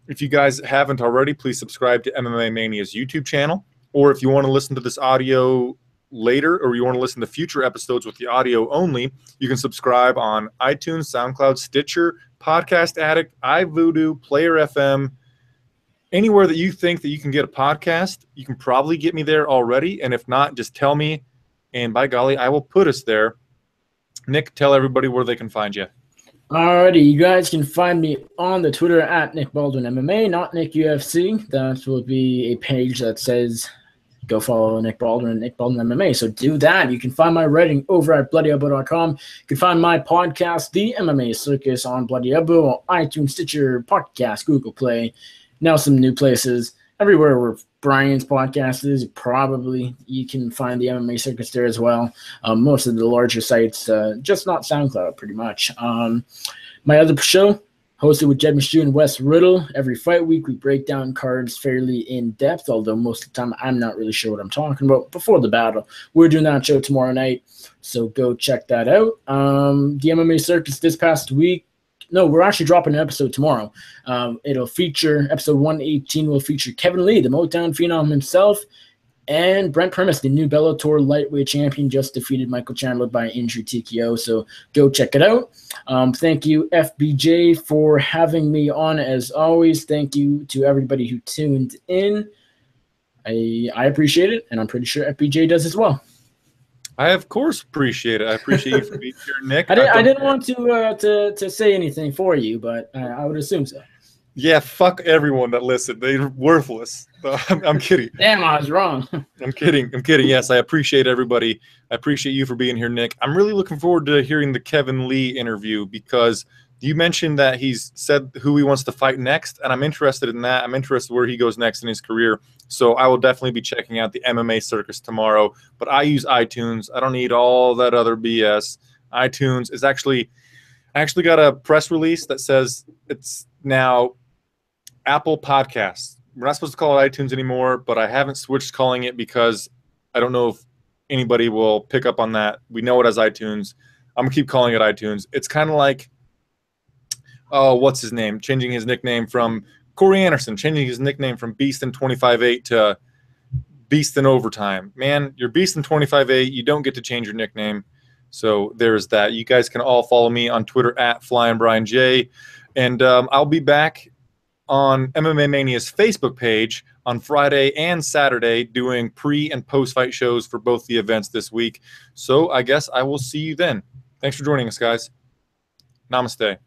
If you guys haven't already, please subscribe to MMA Mania's YouTube channel. Or if you want to listen to this audio later, or you want to listen to future episodes with the audio only, you can subscribe on iTunes, SoundCloud, Stitcher, Podcast Addict, iVoodoo, Player FM, anywhere that you think that you can get a podcast. You can probably get me there already, and if not, just tell me, and by golly, I will put us there. Nick, tell everybody where they can find you. Alrighty, you guys can find me on the Twitter at Nick Baldwin MMA, not Nick UFC. That will be a page that says go follow Nick Baldwin and Nick Baldwin MMA. So do that. You can find my writing over at bloodyelbow.com. You can find my podcast, The MMA Circus, on Bloody Elbow, iTunes, Stitcher, Podcast, Google Play. Now some new places. Everywhere where Brian's podcast is, probably you can find the MMA Circus there as well. Most of the larger sites, just not SoundCloud, pretty much. My other show, hosted with Jed Michoud and Wes Riddle. Every fight week, we break down cards fairly in depth, although most of the time I'm not really sure what I'm talking about before the battle. We're doing that show tomorrow night, so go check that out. The MMA Circus this past week, no, we're actually dropping an episode tomorrow. It'll feature, episode 118 will feature Kevin Lee, the Motown Phenom himself, and Brent Primus, the new Bellator lightweight champion, just defeated Michael Chandler by injury TKO. So go check it out. Thank you, FBJ, for having me on as always. Thank you to everybody who tuned in. I appreciate it, and I'm pretty sure FBJ does as well. I, of course, appreciate it. I appreciate you for being here, Nick. I didn't want to say anything for you, but I would assume so. Yeah, fuck everyone that listened. They're worthless. I'm kidding. Damn, I was wrong. I'm kidding. Yes, I appreciate everybody. I appreciate you for being here, Nick. I'm really looking forward to hearing the Kevin Lee interview because you mentioned that he's said who he wants to fight next, and I'm interested in that. I'm interested where he goes next in his career. So I will definitely be checking out the MMA Circus tomorrow. But I use iTunes. I don't need all that other BS. iTunes is actually – I actually got a press release that says it's now Apple Podcasts. We're not supposed to call it iTunes anymore, but I haven't switched calling it because I don't know if anybody will pick up on that. We know it as iTunes. I'm going to keep calling it iTunes. It's kind of like – oh, what's his name? Changing his nickname from Corey Anderson, changing his nickname from Beast in 25-8 to Beast in Overtime. Man, you're Beast in 25-8. You don't get to change your nickname. So there's that. You guys can all follow me on Twitter at Flyin Brian J. And I'll be back on MMA Mania's Facebook page on Friday and Saturday doing pre- and post-fight shows for both the events this week. So I guess I will see you then. Thanks for joining us, guys. Namaste.